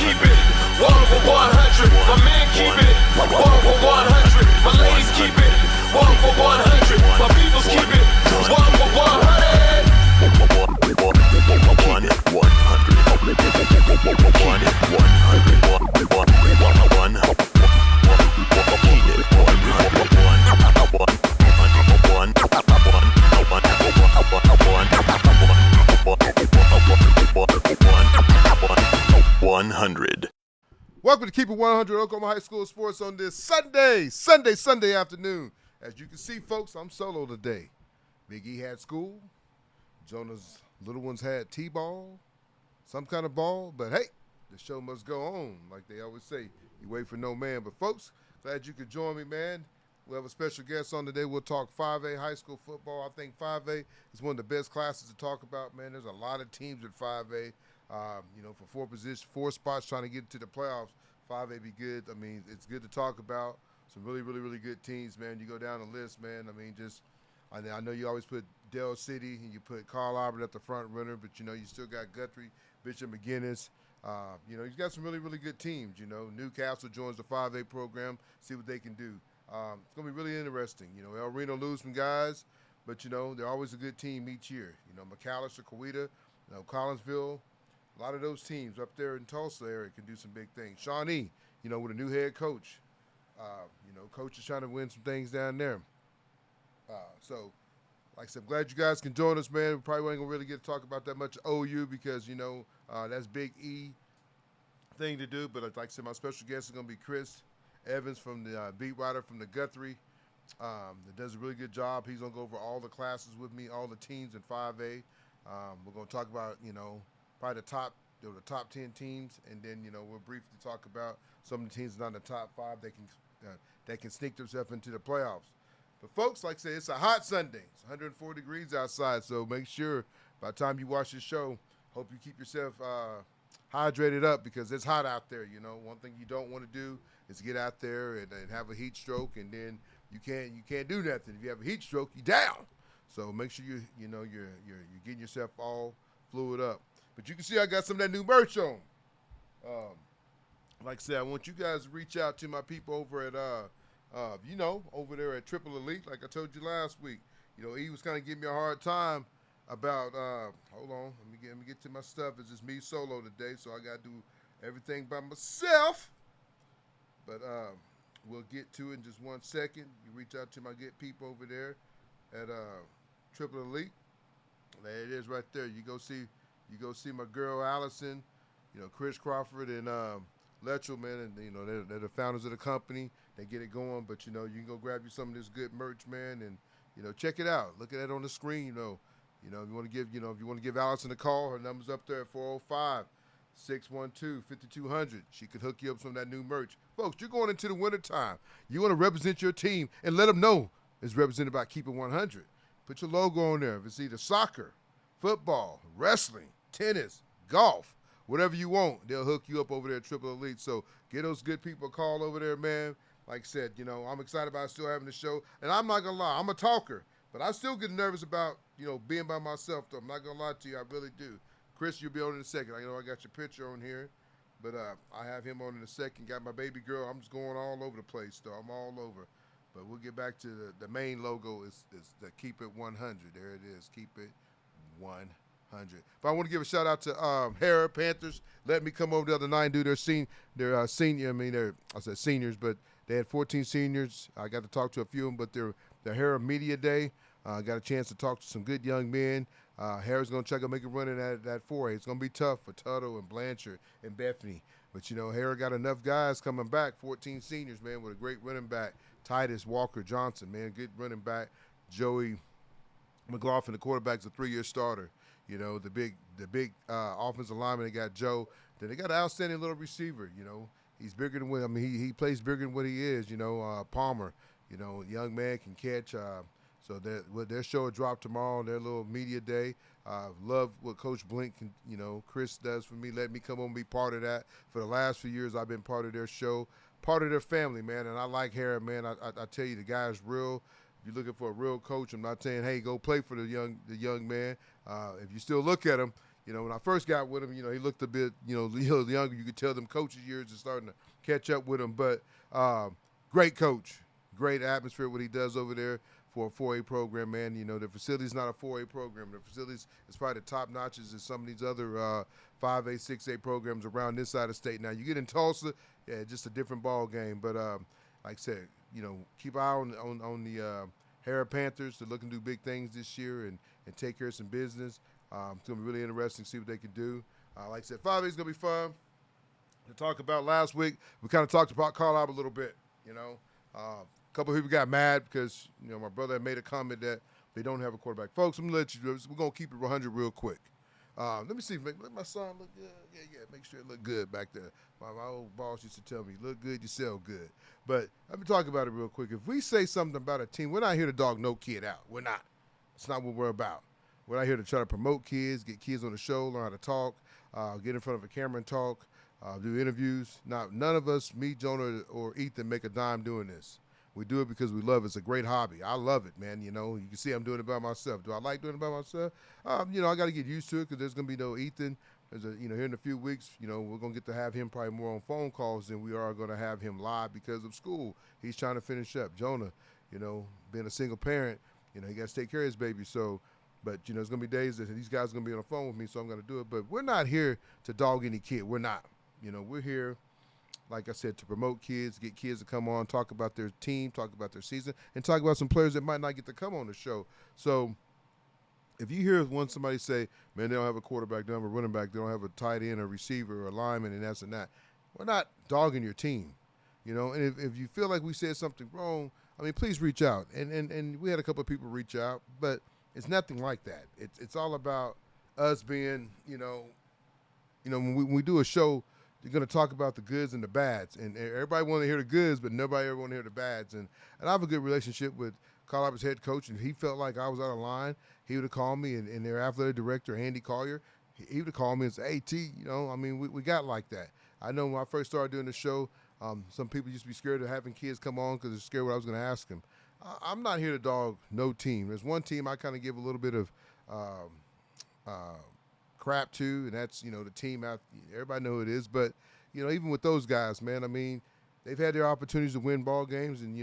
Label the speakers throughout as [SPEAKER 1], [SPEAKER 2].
[SPEAKER 1] keep it 1 for 100. My man keep it 1 for 100. My ladies keep it 1 for 100. My peoples keep it 1 for 100.
[SPEAKER 2] 100.
[SPEAKER 3] Welcome to Keep It 100 Oklahoma High School Sports on this Sunday afternoon. As you can see, folks, I'm solo today. Big E had school. Jonah's little ones had T-ball, some kind of ball. But, hey, the show must go on, like they always say. You wait for no man. But, folks, glad you could join me, man. We'll have a special guest on today. We'll talk 5A high school football. I think 5A is one of the best classes to talk about, man. There's a lot of teams at 5A. For four spots trying to get to the playoffs, 5A be good. I mean, it's good to talk about. Some really, really, really good teams, man. You go down the list, man. I mean, I know you always put Dell City and you put Carl Albert at the front runner, but, you still got Guthrie, Bishop McGinnis. You've got some really, really good teams, Newcastle joins the 5A program, see what they can do. It's going to be really interesting. El Reno lose some guys, but, they're always a good team each year. McAllister, Coweta, Collinsville, a lot of those teams up there in Tulsa area can do some big things. Shawnee, with a new head coach. Coach is trying to win some things down there. So, like I said, I'm glad you guys can join us, man. We probably ain't going to really get to talk about that much OU because, that's Big E thing to do. But like I said, my special guest is going to be Chris Evans from the beat writer from the Guthrie. That does a really good job. He's going to go over all the classes with me, all the teams in 5A. We're going to talk about, probably the top 10 teams, and then, we'll briefly talk about some of the teams not in the top 5 that can sneak themselves into the playoffs. But, folks, like I said, it's a hot Sunday. It's 104 degrees outside, so make sure by the time you watch this show, hope you keep yourself hydrated up because it's hot out there, One thing you don't want to do is get out there and have a heat stroke, and then you can't do nothing. If you have a heat stroke, you're down. So make sure you're getting yourself all fluid up. But you can see I got some of that new merch on. Like I said, I want you guys to reach out to my people over at, over there at Triple Elite, like I told you last week. He was kind of giving me a hard time about, hold on, let me get to my stuff. It's just me solo today, so I got to do everything by myself. But we'll get to it in just 1 second. You reach out to my good people over there at Triple Elite. There it is right there. You go see my girl Allison, Chris Crawford and Letchell, man, and they're the founders of the company. They get it going, but you can go grab you some of this good merch, man, and check it out. Look at that on the screen, if you want to give Allison a call, her number's up there at 405-612-5200. She could hook you up some of that new merch. Folks, you're going into the wintertime. You want to represent your team and let them know it's represented by Keep It 100. Put your logo on there. If it's either soccer, football, wrestling, tennis, golf, whatever you want, they'll hook you up over there at Triple Elite. So get those good people a call over there, man. Like I said, I'm excited about still having the show. And I'm not going to lie, I'm a talker, but I still get nervous about, being by myself, though. I'm not going to lie to you, I really do. Chris, you'll be on in a second. I know I got your picture on here, but I have him on in a second. Got my baby girl. I'm just going all over the place, though. I'm all over. But we'll get back to the main logo is the Keep It 100. There it is, Keep It 100. But I want to give a shout out to Hera Panthers. Let me come over the other night and do their senior. I said seniors, but they had 14 seniors. I got to talk to a few of them, but their Hera Media Day. I got a chance to talk to some good young men. Hera's going to try to make a run in that 4A. It's going to be tough for Tuttle and Blanchard and Bethany. But, Hera got enough guys coming back, 14 seniors, man, with a great running back. Titus Walker Johnson, man, good running back. Joey McLaughlin, the quarterback's a 3-year starter. The big offensive lineman, they got Joe. Then they got an outstanding little receiver, He's bigger than what, he plays bigger than what he is, Palmer, young man can catch. So their show will drop tomorrow, their little media day. Love what Coach Blink, Chris does for me. Let me come on and be part of that. For the last few years, I've been part of their show, part of their family, man. And I like Hera, man. I tell you, the guy is real. If you're looking for a real coach, I'm not saying, hey, go play for the young man. If you still look at him, You know, when I first got with him, he looked a bit, younger. You could tell them coaches years are starting to catch up with him. But great coach, great atmosphere what he does over there for a 4A program, man. The facility's not a 4A program. The facilities is probably the top notches in some of these other 5A, 6A programs around this side of the state. Now, you get in Tulsa, yeah, just a different ball game. But like I said, keep an eye on the Hara Panthers. They're looking to do big things this year and take care of some business. It's going to be really interesting to see what they can do. Like I said, 5A is going to be fun to talk about. Last week, we kind of talked about Carlisle a little bit, A couple of people got mad because, my brother had made a comment that they don't have a quarterback. Folks, I'm going to let you, we're going to keep it 100 real quick. Let me see, let my son look good. Yeah, make sure it look good back there. My old boss used to tell me, look good, you sell good. But let me talk about it real quick. If we say something about a team, we're not here to dog no kid out. We're not. It's not what we're about. We're not here to try to promote kids, get kids on the show, learn how to talk, get in front of a camera and talk, do interviews. Now, none of us, me, Jonah, or Ethan, make a dime doing this. We do it because we love it. It's a great hobby. I love it, man. You can see I'm doing it by myself. Do I like doing it by myself? I got to get used to it because there's going to be no Ethan. Here in a few weeks, we're going to get to have him probably more on phone calls than we are going to have him live because of school. He's trying to finish up. Jonah, being a single parent, he got to take care of his baby. So, but, there's going to be days that these guys are going to be on the phone with me, so I'm going to do it. But we're not here to dog any kid. We're not. We're here, like I said, to promote kids, get kids to come on, talk about their team, talk about their season, and talk about some players that might not get to come on the show. So if you hear somebody say, man, they don't have a quarterback, they don't have a running back, they don't have a tight end, a receiver, or a lineman, and that's and that, we're not dogging your team. And if you feel like we said something wrong, please reach out. And we had a couple of people reach out, but it's nothing like that. It's all about us being, when we do a show, you're going to talk about the goods and the bads. And everybody want to hear the goods, but nobody ever want to hear the bads. And I have a good relationship with Carlisle's head coach, and he felt like I was out of line. He would have called me, and their athletic director, Andy Collier, he would have called me and said, hey, T, we got like that. I know when I first started doing the show, some people used to be scared of having kids come on because they're scared what I was going to ask them. I'm not here to dog no team. There's one team I kind of give a little bit of crap to, and that's, the team out. Everybody know who it is. But, even with those guys, man, they've had their opportunities to win ball games. And,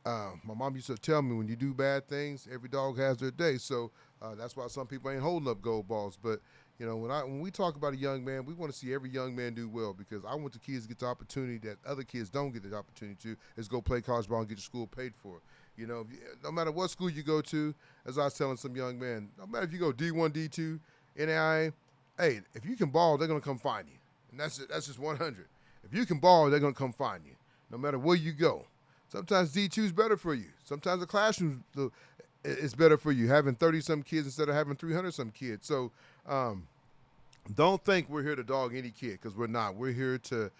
[SPEAKER 3] my mom used to tell me when you do bad things, every dog has their day. So that's why some people ain't holding up gold balls. But, when we talk about a young man, we want to see every young man do well because I want the kids to get the opportunity that other kids don't get the opportunity to is go play college ball and get your school paid for. No matter what school you go to, as I was telling some young man, no matter if you go D1, D2, NAIA, hey, if you can ball, they're going to come find you. And that's just 100. If you can ball, they're going to come find you, no matter where you go. Sometimes D2 is better for you. Sometimes the classroom is better for you, having 30-some kids instead of having 300-some kids. So don't think we're here to dog any kid because we're not. We're here to,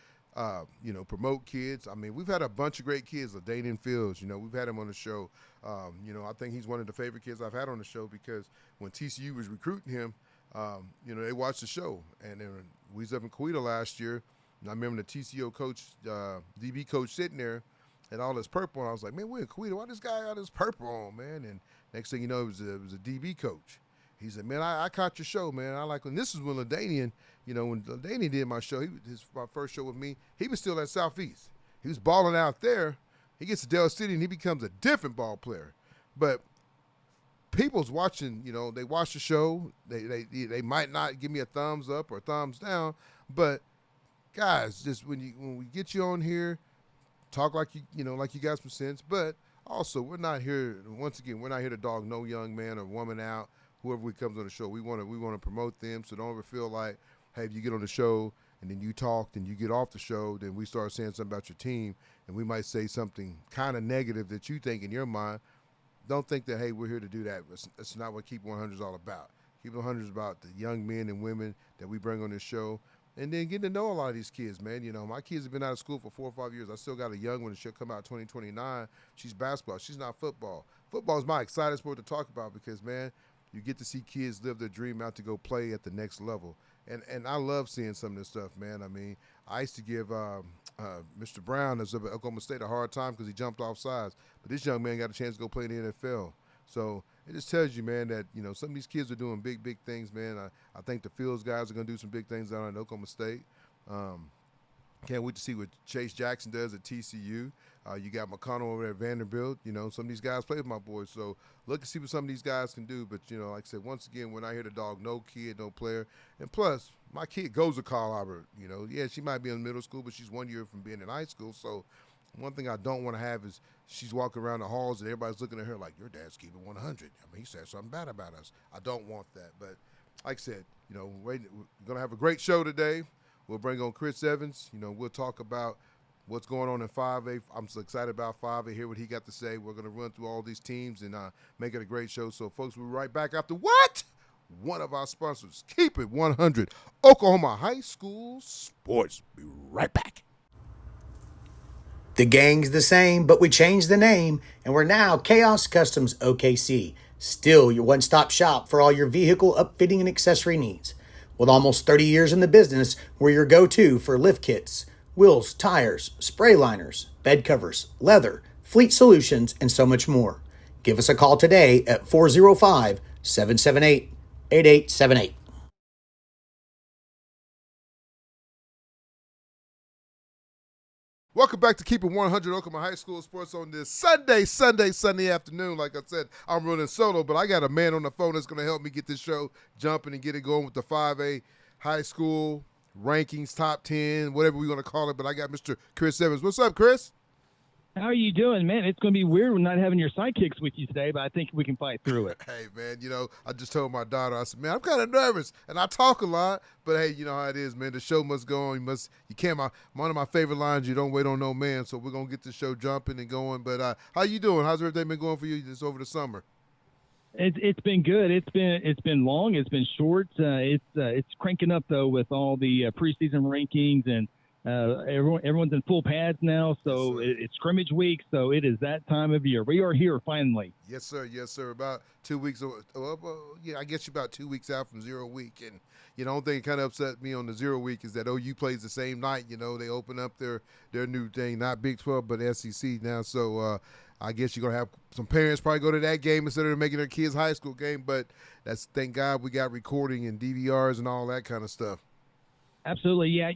[SPEAKER 3] promote kids. We've had a bunch of great kids, like Danian Fields. We've had him on the show. I think he's one of the favorite kids I've had on the show because when TCU was recruiting him, they watched the show. And then we was up in Coweta last year, and I remember the TCU coach, DB coach, sitting there and all this purple on. I was like, man, we're in Coweta. Why this guy got this purple on, man? And next thing you know, it was a DB coach. He said, man, I caught your show, man. I like when this is when LaDainian, when LaDainian did my show, my first show with me, he was still at Southeast. He was balling out there. He gets to Del City, and he becomes a different ball player. But people's watching, they watch the show. They might not give me a thumbs up or thumbs down, but guys, just when we get you on here, talk like you got some sense. But also, we're not here. Once again, we're not here to dog no young man or woman out. Whoever we comes on the show, we want to promote them. So don't ever feel like, hey, if you get on the show and then you talked and you get off the show, then we start saying something about your team, and we might say something kind of negative that you think in your mind. Don't think that, hey, we're here to do that. That's not what Keep 100 is all about. Keep 100 is about the young men and women that we bring on this show, and then getting to know a lot of these kids, man. My kids have been out of school for 4 or 5 years. I still got a young one that she'll come out 2029. She's basketball. She's not football. Football is my exciting sport to talk about because, man, you get to see kids live their dream out to go play at the next level. And I love seeing some of this stuff, man. I used to give Mr. Brown of Oklahoma State a hard time because he jumped off sides. But this young man got a chance to go play in the NFL. So it just tells you, man, that some of these kids are doing big things, man. I think the Fields guys are going to do some big things down at Oklahoma State. Um, Can't wait to see what Chase Jackson does at TCU. You got McConnell over there at Vanderbilt. Some of these guys play with my boys, so look and see what some of these guys can do. But like I said, once again, when I hear the dog, no kid, no player, and plus my kid goes to Carl Albert. Yeah, she might be in middle school, but she's 1 year from being in high school. So one thing I don't want to have is she's walking around the halls and everybody's looking at her like, your dad's keeping 100. I mean, he said something bad about us. I don't want that. But like I said, we're gonna have a great show today. We'll bring on Chris Evans. We'll talk about what's going on in 5A. I'm so excited about 5A, hear what he got to say. We're going to run through all these teams and make it a great show. So, folks, we'll be right back after what? One of our sponsors. Keep it 100. Oklahoma High School Sports. Be right back.
[SPEAKER 2] The gang's the same, but we changed the name, and we're now Chaos Customs OKC. Still your one-stop shop for all your vehicle upfitting and accessory needs. With almost 30 years in the business, we're your go-to for lift kits, wheels, tires, spray liners, bed covers, leather, fleet solutions, and so much more. Give us a call today at 405-778-8878.
[SPEAKER 3] Welcome back to Keep It 100 Oklahoma High School Sports on this Sunday afternoon. Like I said, I'm running solo, but I got a man on the phone that's going to help me get this show jumping and get it going with the 5A high school rankings, top 10, whatever we're going to call it. But I got Mr. Chris Evans. What's up, Chris?
[SPEAKER 4] How are you doing, man? It's going to be weird not having your sidekicks with you today, but I think we can fight through it.
[SPEAKER 3] Hey, man, I just told my daughter, I said, man, I'm kind of nervous, and I talk a lot, but hey, you know how it is, man. The show must go on. You can't. One of my favorite lines, you don't wait on no man, so we're going to get the show jumping and going. But how you doing? How's everything been going for you just over the summer?
[SPEAKER 4] It's been good. It's been long. It's been short. It's cranking up, though, with all the preseason rankings and everyone's in full pads now, so it's scrimmage week, so it is that time of year. We are here finally. Yes, sir. About 2 weeks. Yeah, I guess you're about 2 weeks out from 0 week. And the only thing that kind of upset me on the 0 week is that OU plays the same night. They open up their new thing, not Big 12, but SEC now. So I guess you're going to have some parents probably go to that game instead of making their kids' high school game. But thank God we got recording and DVRs and all that kind of stuff. Absolutely, yeah.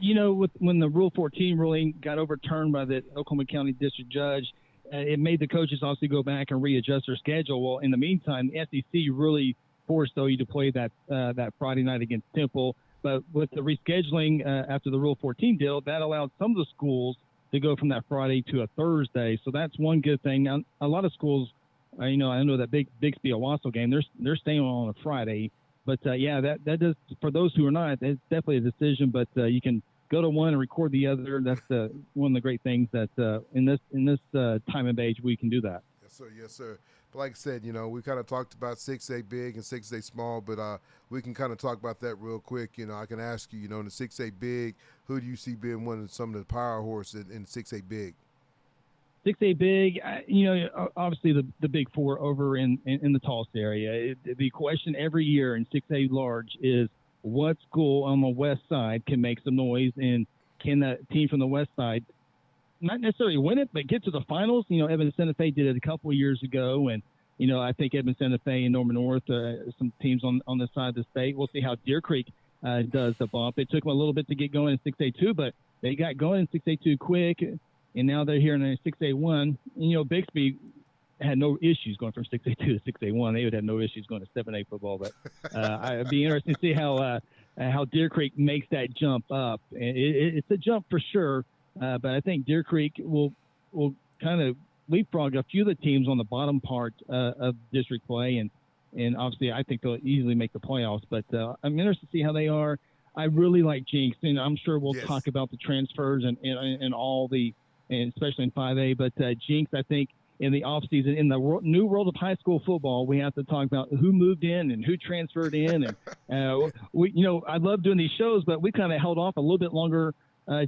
[SPEAKER 4] When the Rule 14 ruling got overturned by the Oklahoma County District Judge, it made the coaches also go back and readjust their schedule. Well, in the meantime, the SEC really forced OU to play that Friday night against Temple. But with the rescheduling after the Rule 14 deal, that allowed some of the schools to go from that Friday to a Thursday. So that's one good thing. Now, a lot of schools, I know that Bixby Owasso game, they're staying on a Friday. But, that does, for those who are not, it's definitely a decision. But you can go to one and record the other. That's one of the great things that in this time and age we can do that. Yes, sir. But like I said, we kind of talked about 6A big and 6A small, but we can kind of talk about that real quick. I can ask you, in the 6A big, who do you see being one of some of the power horses in 6A big? 6A big, obviously the big four over in the Tulsa area. The question every year in 6A large is what school on the west side can make some noise, and can that team from the west side not necessarily win it, but get to the finals? Edmond Santa Fe did it a couple of years ago, and I think Edmond Santa Fe and Norman North, some teams on this side of the state. We'll see how Deer Creek does the bump. It took them a little bit to get going in 6A2, but they got going in 6A2 quick. And now they're here in a 6A1. Bixby had no issues going from 6A2 to 6A1. They would have no issues going to 7A football. But I'd be interested to see how Deer Creek makes that jump up. It's a jump for sure, but I think Deer Creek will kind of leapfrog a few of the teams on the bottom part of district play. And obviously I think they'll easily make the playoffs. But I'm interested to see how they are. I really like Jinx, and I'm sure we'll talk about the transfers and all the – and especially in 5A. But Jinx, I think, in the offseason, in the new world of high school football, we have to talk about who moved in and who transferred in. And I love doing these shows, but we kind of held off a little bit longer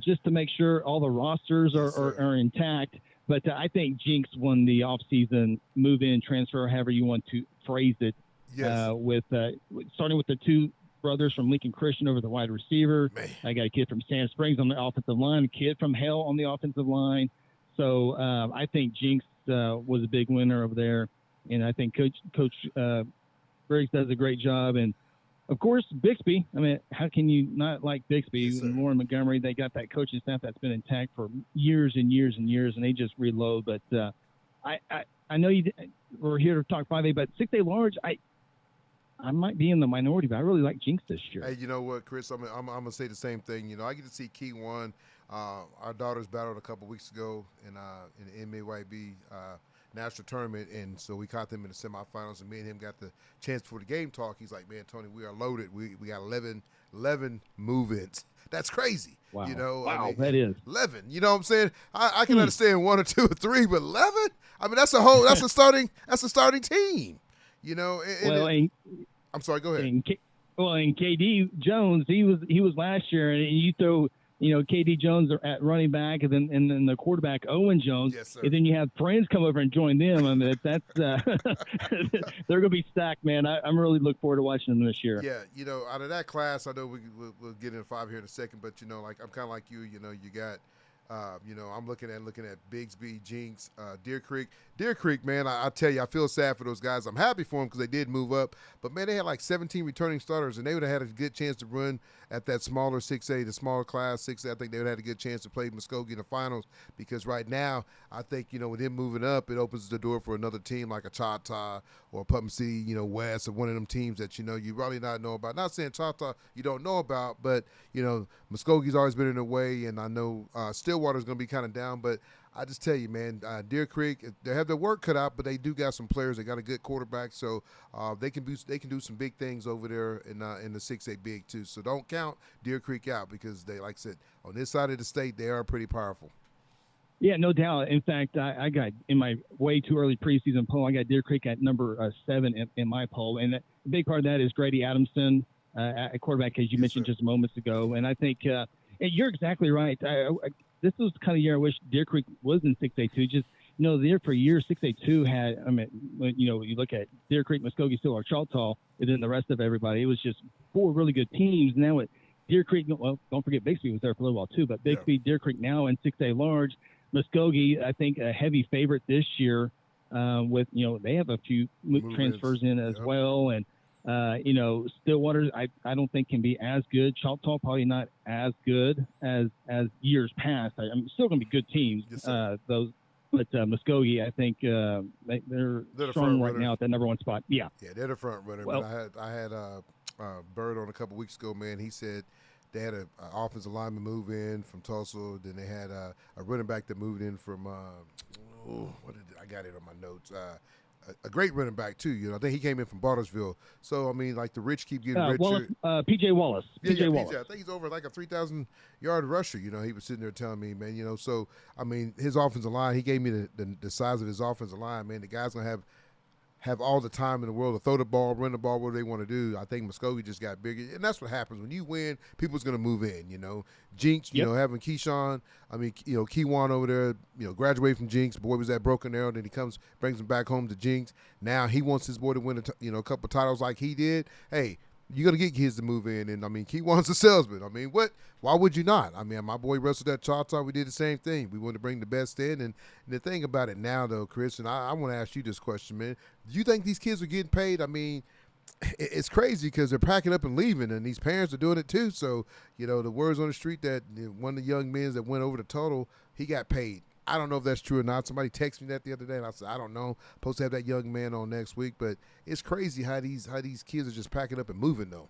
[SPEAKER 4] just to make sure all the rosters are intact. But I think Jinx won the offseason move-in transfer, however you want to phrase it. Yes. With starting with the two brothers from Lincoln Christian over the wide receiver. Man. I got a kid from Sand Springs on the offensive line, a kid from Hell on the offensive line. So I think Jinx was a big winner over there. and I think Coach Briggs does a great job. And of course, Bixby. I mean, how can you not like Bixby?
[SPEAKER 3] Yes,
[SPEAKER 4] And Lauren Montgomery, they got that coaching staff that's been intact for years and years and years, and they just reload. But I know we're here to talk 5A, but 6A large, I might be in the minority, but I really like Jinx this year.
[SPEAKER 3] Hey, you know what, Chris? I'm going to say the same thing. You know, I get to see Key One. Our daughters battled a couple weeks ago in the MAYB national tournament, and so we caught them in the semifinals, and me and him got the chance for the game talk. He's like, man, Tony, we are loaded. We got 11 move-ins. That's crazy.
[SPEAKER 4] Wow.
[SPEAKER 3] You know,
[SPEAKER 4] wow,
[SPEAKER 3] I mean,
[SPEAKER 4] that is
[SPEAKER 3] 11. You know what I'm saying? I can understand 1 or 2 or 3, but 11? I mean, that's a starting team. You know, I'm sorry, go ahead.
[SPEAKER 4] And KD Jones, he was last year, and you throw, KD Jones at running back, and then the quarterback Owen Jones,
[SPEAKER 3] yes, sir.
[SPEAKER 4] And then you have friends come over and join them. I mean, that's they're gonna be stacked, man. I'm really looking forward to watching them this year.
[SPEAKER 3] Yeah, you know, out of that class, I know we'll get into 5 here in a second, but like I'm kind of like you. You know, you got. I'm looking at Bigsby, Jinx, Deer Creek. Deer Creek, man, I tell you, I feel sad for those guys. I'm happy for them because they did move up. But, man, they had like 17 returning starters, and they would have had a good chance to run at that smaller 6A, the smaller class 6A. I think they would have had a good chance to play Muskogee in the finals because right now, I think, with them moving up, it opens the door for another team like a Choctaw or Putnam City, West, or one of them teams that, you really not know about. Not saying Choctaw you don't know about, but, Muskogee's always been in the way, and I know Stillwater's going to be kind of down, but I just tell you, man, Deer Creek, they have their work cut out, but they do got some players. They got a good quarterback, so they can do some big things over there in the 6A Big too. So don't count Deer Creek out because they, like I said, on this side of the state, they are pretty powerful.
[SPEAKER 4] Yeah, no doubt. In fact, I got in my way too early preseason poll, I got Deer Creek at number 7 in my poll, and the big part of that is Grady Adamson at quarterback, as you mentioned just moments ago. And I think you're exactly right. This was the kind of year I wish Deer Creek was in 6A2. Just, there for years, 6A2 had, you look at Deer Creek, Muskogee, Stillwater, Choctaw, and then the rest of everybody. It was just 4 really good teams. Now at Deer Creek, well, don't forget Bixby was there for a little while too, but Bixby, Deer Creek now in 6A large. Muskogee, I think, a heavy favorite this year with, they have a few transfers in as well. And, Stillwater, I don't think can be as good. Choctaw probably not as good as years past. I'm still going to be good teams.
[SPEAKER 3] Yes,
[SPEAKER 4] but Muskogee, I think they're strong right now at that number 1 spot. Yeah,
[SPEAKER 3] they're the front runner.
[SPEAKER 4] Well,
[SPEAKER 3] but I had Bird on a couple weeks ago. Man, he said they had an offensive lineman move in from Tulsa. Then they had a running back that moved in from. I got it on my notes. A great running back too, I think he came in from Bartlesville. So I mean, like the rich keep getting richer.
[SPEAKER 4] PJ Wallace. PJ Wallace.
[SPEAKER 3] I think he's over like a 3,000-yard rusher. He was sitting there telling me, man. So I mean, his offensive line. He gave me the size of his offensive line. Man, the guy's gonna have all the time in the world to throw the ball, run the ball, whatever they want to do. I think Muskogee just got bigger, and that's what happens when you win. People's going to move in. Jinx, having Keyshawn, Keywan over there, graduated from Jinx. Boy was at Broken Arrow, then he brings him back home to Jinx. Now he wants his boy to win a couple titles like he did. Hey, you're going to get kids to move in, and Keywan's a salesman. Why would you not? My boy wrestled at Choctaw. We did the same thing. We wanted to bring the best in, and the thing about it now, though, Chris, and I want to ask you this question, man. Do you think these kids are getting paid? It's crazy because they're packing up and leaving, and these parents are doing it too. So, the words on the street that one of the young men that went over to Total, he got paid. I don't know if that's true or not. Somebody texted me that the other day, and I said, I don't know. Supposed to have that young man on next week, but it's crazy how these kids are just packing up and moving, though.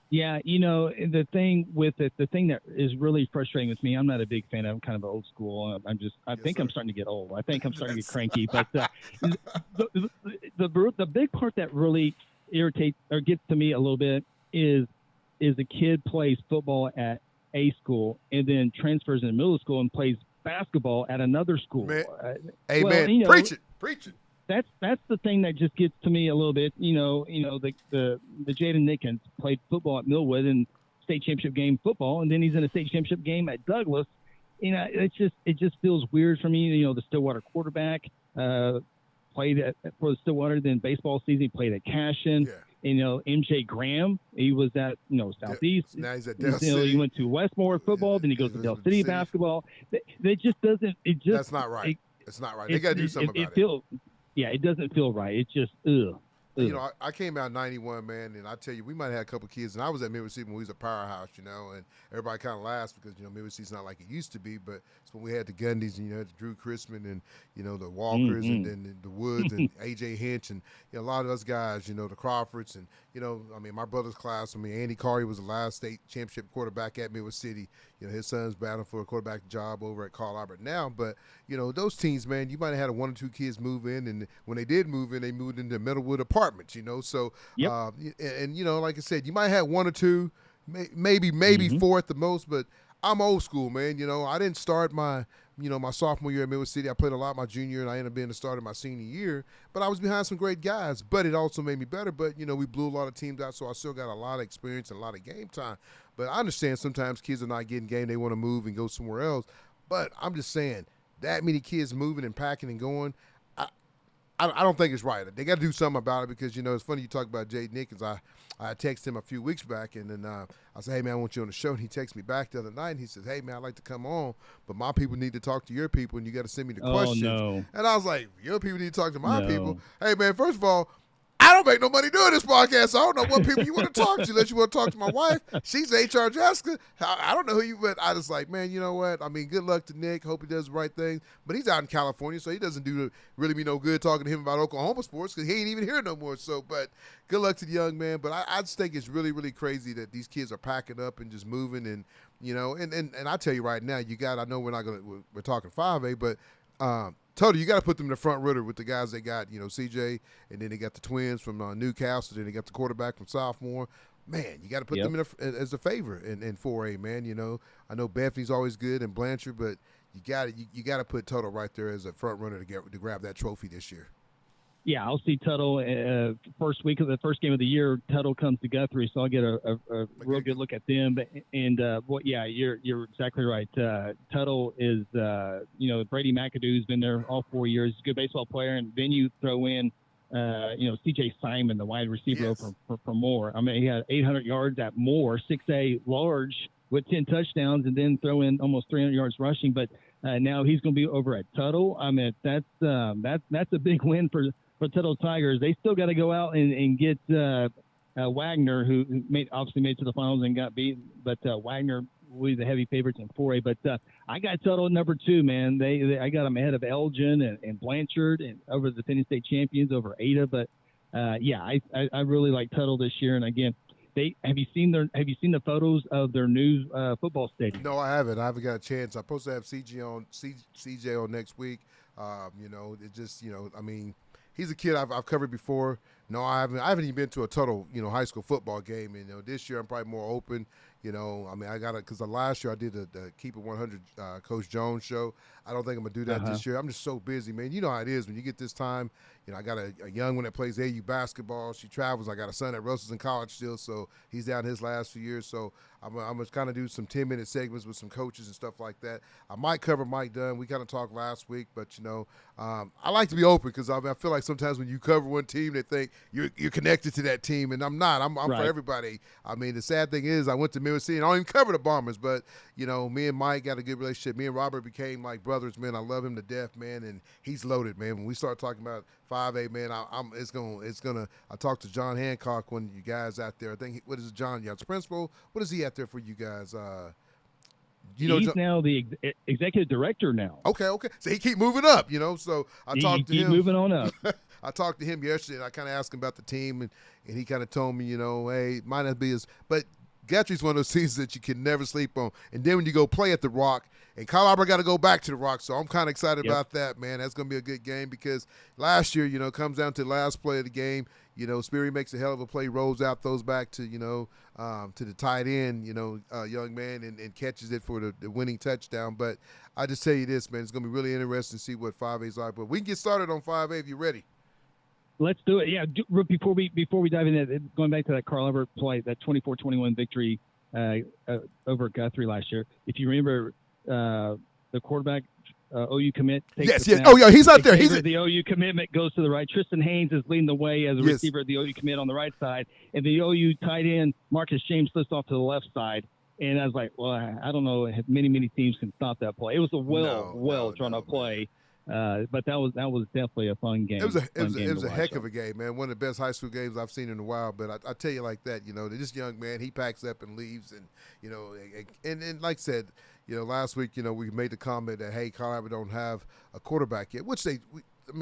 [SPEAKER 4] Yeah, the thing with it, the thing that is really frustrating with me, I'm not a big fan. I'm kind of old school. I think I'm starting to get old. I think I'm starting to get cranky. But the big part that really irritates or gets to me a little bit is a kid plays football at a school and then transfers in middle school and plays basketball at another school.
[SPEAKER 3] Man.
[SPEAKER 4] Amen.
[SPEAKER 3] Preach it.
[SPEAKER 4] That's the thing that just gets to me a little bit. The Jaden Nickens played football at Millwood in state championship game football, and then he's in a state championship game at Douglas. It just feels weird for me. The Stillwater quarterback played for the Stillwater. Then baseball season he played at Cashion.
[SPEAKER 3] Yeah.
[SPEAKER 4] MJ Graham, he was at Southeast.
[SPEAKER 3] Now he's at Del City.
[SPEAKER 4] He went to Westmore football, then he goes to Del City basketball. It just doesn't.
[SPEAKER 3] That's not right. It's not right. They got to do something about it.
[SPEAKER 4] Yeah, it doesn't feel right. It's just ugh.
[SPEAKER 3] You know, I came out 91, man, and I tell you, we might have had a couple kids, and I was at Midway City when we was a powerhouse, you know, and everybody kind of laughs because, you know, Midway City's not like it used to be, but it's when we had the Gundys and, you know, the Drew Chrisman and, you know, the Walkers and then the Woods and A.J. Hinch and, you know, a lot of us guys, you know, the Crawfords and, you know, I mean, my brother's class, I mean, Andy Carty was the last state championship quarterback at Midway City. You know, his son's battling for a quarterback job over at Carl Albert now. But, you know, those teams, man, you might have had one or two kids move in. And when they did move in, they moved into Middlewood apartments, you know. So, and, you know, like I said, you might have one or two, maybe four at the most. But I'm old school, man. You know, I didn't start my sophomore year at Midway City. I played a lot my junior, and I ended up being the starter my senior year. But I was behind some great guys. But it also made me better. But, you know, we blew a lot of teams out, so I still got a lot of experience and a lot of game time. But I understand sometimes kids are not getting game. They want to move and go somewhere else. But I'm just saying, that many kids moving and packing and going, I don't think it's right. They got to do something about it because, you know, it's funny you talk about Jay Nickens. I texted him a few weeks back, and then I said, hey, man, I want you on the show. And he texted me back the other night, and he says, hey, man, I'd like to come on, but my people need to talk to your people, and you got to send me the questions.
[SPEAKER 4] No.
[SPEAKER 3] And I was like, your people need to talk to my people. Hey, man, first of all, I don't make no money doing this podcast, so I don't know what people you want to talk to unless you want to talk to my wife. She's HR Jessica. I don't know who you, but I just like, man, you know what? I mean, good luck to Nick. Hope he does the right thing. But he's out in California, so he doesn't do really me no good talking to him about Oklahoma sports because he ain't even here no more. So, but good luck to the young man. But I just think it's really, really crazy that these kids are packing up and just moving. And, you know, and I tell you right now, I know we're talking 5A, but Toto, you got to put them in the front rudder with the guys they got, you know, CJ, and then they got the twins from Newcastle, then they got the quarterback from sophomore. Man, you got to put them as a favorite in 4A, man. You know, I know Bethany's always good and Blanchard, but you got to put Toto right there as a front runner to grab that trophy this year.
[SPEAKER 4] Yeah, I'll see Tuttle first week of the first game of the year. Tuttle comes to Guthrie, so I'll get a real good look at them. And you're exactly right. Tuttle is Brady McAdoo's been there all 4 years. He's a good baseball player, and then you throw in C.J. Simon, the wide receiver for Moore. I mean, he had 800 yards at Moore, 6A large with 10 touchdowns, and then throw in almost 300 yards rushing. But now he's going to be over at Tuttle. I mean, that's a big win for Tuttle Tigers. They still got to go out and get Wagner, who obviously made it to the finals and got beat. But Wagner will be the heavy favorites in 4A. But I got Tuttle number 2, man. I got them ahead of Elgin and Blanchard and over the defending state champions over Ada. But I really like Tuttle this year. And again, have you seen the photos of their new football stadium?
[SPEAKER 3] No, I haven't. I haven't got a chance. I'm supposed to have CJ on next week. You know, it just, you know, I mean, he's a kid I've covered before. No, I haven't even been to a Tuttle, you know, high school football game. And, you know, this year I'm probably more open. You know, I mean, because last year I did the Keep It 100 Coach Jones show. I don't think I'm going to do that this year. I'm just so busy, man. You know how it is when you get this time. You know, I got a young one that plays AU basketball. She travels. I got a son at Russell's in college still, so he's down his last few years. So I'm going to kind of do some 10-minute segments with some coaches and stuff like that. I might cover Mike Dunn. We kind of talked last week, but, you know, I like to be open because I feel like sometimes when you cover one team, they think you're connected to that team, and I'm not. I'm right. For everybody. I mean, the sad thing is I went to Midway City, and I don't even cover the Bombers, but, you know, me and Mike got a good relationship. Me and Robert became like brothers, man. I love him to death, man, and he's loaded, man. When we start talking about 5A, man, it's gonna. I talked to John Hancock, one of you guys out there. I think what is it, John? Yeah, it's principal. What is he out there for you guys?
[SPEAKER 4] He's now the executive director now.
[SPEAKER 3] Okay. So he keep moving up, you know. So I talked to him.
[SPEAKER 4] Moving on up.
[SPEAKER 3] I talked to him yesterday, and I kind of asked him about the team, and he kind of told me, you know, hey, might not be as, but Guthrie's one of those seasons that you can never sleep on. And then when you go play at the Rock, and Kyle Albert got to go back to the Rock, so I'm kind of excited about that, man. That's going to be a good game because last year, you know, comes down to the last play of the game. You know, Sperry makes a hell of a play, rolls out, throws back to, you know, to the tight end, you know, young man, and catches it for the winning touchdown. But I just tell you this, man, it's going to be really interesting to see what 5A's like. But we can get started on 5A if you're ready.
[SPEAKER 4] Let's do it. Yeah, before we dive in, going back to that Carl Albert play, that 24-21 victory over at Guthrie last year. If you remember, the quarterback OU commit.
[SPEAKER 3] Yes. Oh, yeah, he's out there.
[SPEAKER 4] The OU commitment goes to the right. Tristan Haynes is leading the way as a receiver of the OU commit on the right side, and the OU tight end Marcus James slips off to the left side. And I was like, well, I don't know if many teams can stop that play. It was a well drawn up play. But that was definitely a fun game.
[SPEAKER 3] It was a heck of a game, man. One of the best high school games I've seen in a while. But I tell you like that, this young man, he packs up and leaves, and and like I said, last week, we made the comment that hey, Colorado don't have a quarterback yet, which I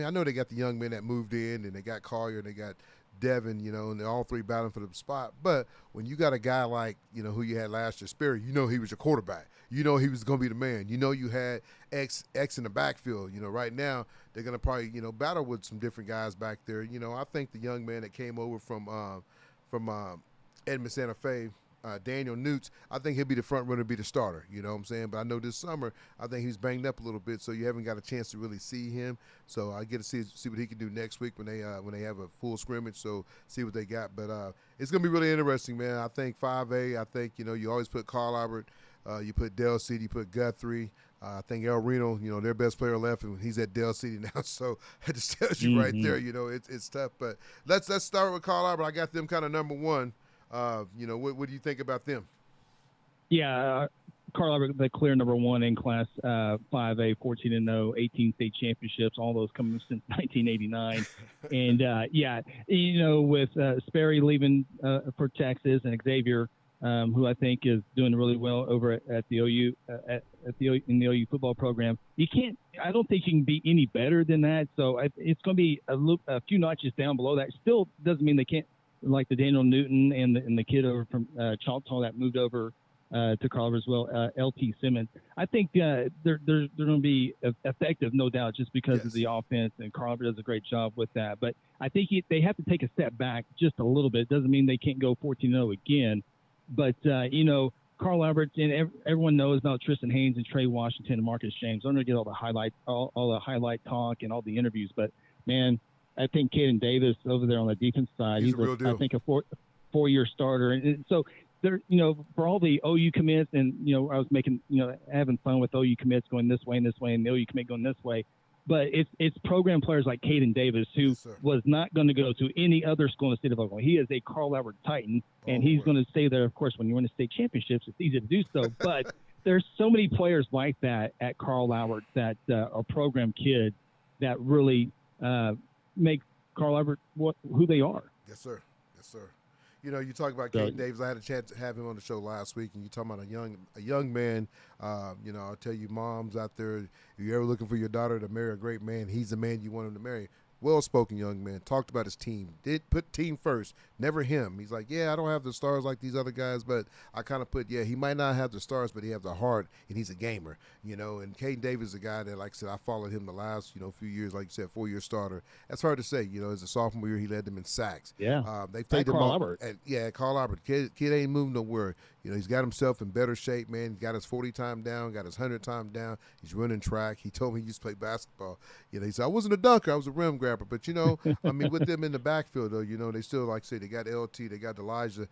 [SPEAKER 3] know they got the young men that moved in, and they got Collier, and they got Devin, and they're all three battling for the spot. But when you got a guy like, who you had last year, Sperry, he was your quarterback. He was going to be the man. You had X in the backfield. Right now they're going to probably, battle with some different guys back there. I think the young man that came over from Edmond Santa Fe, Daniel Newts, I think he'll be the front runner, be the starter. You know what I'm saying? But I know this summer, I think he's banged up a little bit, so you haven't got a chance to really see him. So I get to see what he can do next week when they have a full scrimmage. So see what they got. But it's gonna be really interesting, man. I think 5A. I think you always put Carl Albert, you put Dell City, you put Guthrie. I think El Reno, their best player left, and he's at Dell City now. So it just tells you right there, it's tough. But let's start with Carl Albert. I got them kind of number one. What do you think about them?
[SPEAKER 4] Yeah, Carl Albert, the clear number one in Class 5A, 14-0, 18 state championships, all those coming since 1989. And, with Sperry leaving for Texas and Xavier, who I think is doing really well over at the OU in the OU football program. I don't think you can be any better than that. So it's going to be a few notches down below that. Still doesn't mean they can't. Like the Daniel Newton and the kid over from Choctaw that moved over to Carver as well, LT Simmons. I think they're going to be effective, no doubt, just because of the offense, and Carver does a great job with that. But I think they have to take a step back just a little bit. It doesn't mean they can't go 14-0 again. But, Carl Albert, and everyone knows about Tristan Haynes and Trey Washington and Marcus James. I'm going to get all the highlight talk and all the interviews. But, man, I think Caden Davis over there on the defense side, he's I think a four-year starter. And so there, for all the OU commits, and I was having fun with OU commits going this way and this way, and the OU commit going this way. But it's program players like Caden Davis who was not going to go to any other school in the state of Oklahoma. He is a Carl Albert Titan, and he's going to stay there. Of course, when you win the state championships, it's easy to do so. But there's so many players like that at Carl Albert that are program kids that really make Carl Albert who they are.
[SPEAKER 3] Yes, sir. You talk about Caden Davis. I had a chance to have him on the show last week, and you talking about a young man. I'll tell you, moms out there, if you're ever looking for your daughter to marry a great man, he's the man you want him to marry. Well-spoken young man, talked about his team, did put team first, never him. He's like, I don't have the stars like these other guys, but I kind of put, he might not have the stars, but he has the heart, and he's a gamer, and Caden Davis is a guy that, like I said, I followed him the last, few years, like you said, 4-year starter. That's hard to say, as a sophomore year, he led them in sacks.
[SPEAKER 4] Yeah.
[SPEAKER 3] They played
[SPEAKER 4] Carl Albert.
[SPEAKER 3] Carl Albert. Kid ain't moving nowhere. He's got himself in better shape, man. He got his 40 time down, got his 100 time down. He's running track. He told me he used to play basketball. He said, I wasn't a dunker, I was a rim grabber. But, with them in the backfield, though, they still, like I say, they got LT, they got Elijah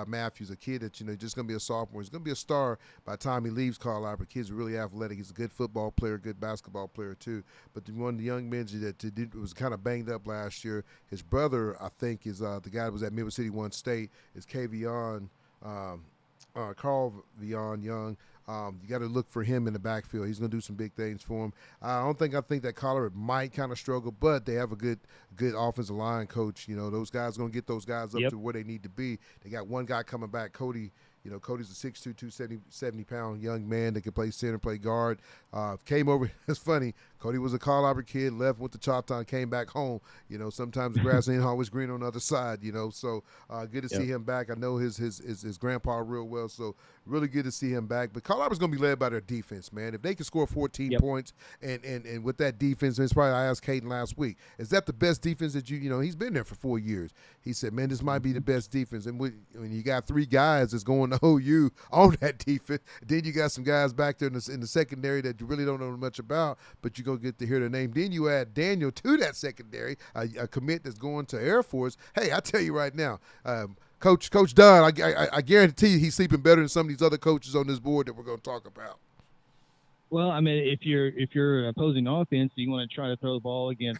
[SPEAKER 3] Matthews, a kid that, just going to be a sophomore. He's going to be a star by the time he leaves Carl Albert. Kid's really athletic. He's a good football player, good basketball player, too. But one of the young men that was kind of banged up last year, his brother, I think, is the guy that was at Midwest City One State, is Kavion. Carl Vion Young. You got to look for him in the backfield. He's going to do some big things for him. I think that Colorado might kind of struggle, but they have a good offensive line coach. Those guys are going to get those guys up to where they need to be. They got one guy coming back, Cody. Cody's a 6'2", 270-pound young man that can play center, play guard. Came over. It's funny. Cody was a Carl Albert kid, left, went to Choctaw, and came back home. Sometimes the grass ain't always green on the other side, So good to see him back. I know his grandpa real well, so really good to see him back. But Carl Albert's going to be led by their defense, man. If they can score 14 points and with that defense, and it's probably I asked Caden last week, is that the best defense that he's been there for 4 years. He said, man, this might be the best defense. And when you got 3 guys that's going to OU on that defense, then you got some guys back there in the secondary that you really don't know much about, but you're going to get to hear their name. Then you add Daniel to that secondary, a commit that's going to Air Force. Hey, I tell you right now, Coach Dunn, I guarantee you he's sleeping better than some of these other coaches on this board that we're going to talk about.
[SPEAKER 4] Well, I mean, if you're opposing offense, you want to try to throw the ball against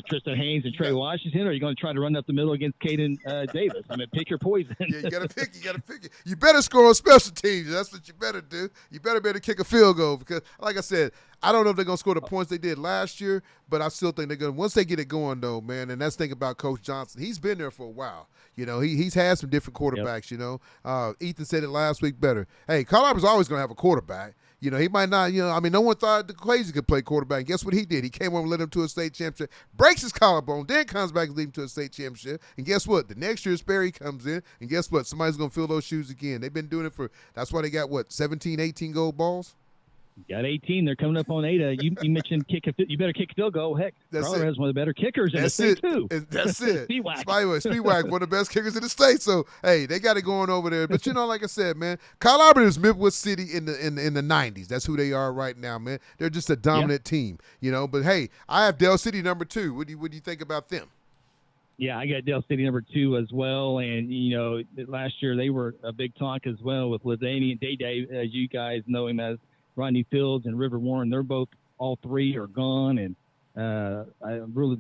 [SPEAKER 4] Tristan Haynes and Trey Washington, or are you going to try to run up the middle against Caden Davis? I mean, pick your poison.
[SPEAKER 3] Yeah, you gotta pick. You gotta pick it. You better score on special teams. That's what you better do. You better be able to kick a field goal because, like I said, I don't know if they're gonna score the points they did last year, but I still think they're gonna. Once they get it going, though, man, and that's the thing about Coach Johnson. He's been there for a while. You know, he's had some different quarterbacks.
[SPEAKER 4] Yep.
[SPEAKER 3] You know, Ethan said it last week better. Hey, Carl Albert's always gonna have a quarterback. You know, he might not, I mean, no one thought the Crazy could play quarterback. And guess what he did? He came over and led him to a state championship, breaks his collarbone, then comes back and leads him to a state championship. And guess what? The next year, Sperry comes in, and guess what? Somebody's going to fill those shoes again. They've been doing it that's why they got, 17, 18 gold balls?
[SPEAKER 4] Got 18. They're coming up on 8. You mentioned you better kick a field goal. Heck, Crawler has one of the better kickers in the state, too.
[SPEAKER 3] That's it.
[SPEAKER 4] Speedwag.
[SPEAKER 3] One of the best kickers in the state. So, hey, they got it going over there. But, like I said, man, Kyle Albert is Midwest City in the 90s. That's who they are right now, man. They're just a dominant team, But, hey, I have Dell City number 2. What do you think about them?
[SPEAKER 4] Yeah, I got Dell City number 2 as well. And, last year they were a big talk as well with LaDainian and Day, as you guys know him as Rodney Fields and River Warren. They're all 3 are gone. And I really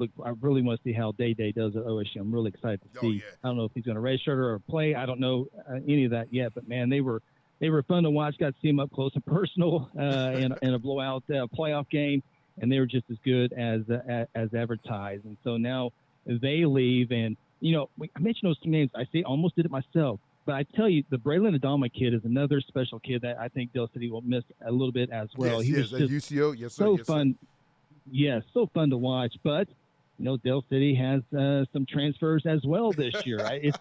[SPEAKER 4] want to see how Day does at OSU. I'm really excited to see.
[SPEAKER 3] Yeah.
[SPEAKER 4] I don't know if he's going to redshirt or play. I don't know any of that yet. But, man, they were fun to watch. Got to see them up close and personal in a blowout playoff game. And they were just as good as advertised. And so now they leave. And, I mentioned those 2 names. I almost did it myself. But I tell you, the Braylon Adama kid is another special kid that I think Dell City will miss a little bit as well. He was just
[SPEAKER 3] UCO. Yes, sir.
[SPEAKER 4] so
[SPEAKER 3] yes,
[SPEAKER 4] fun.
[SPEAKER 3] Sir.
[SPEAKER 4] Yes, so fun to watch. But Dell City has some transfers as well this year. Is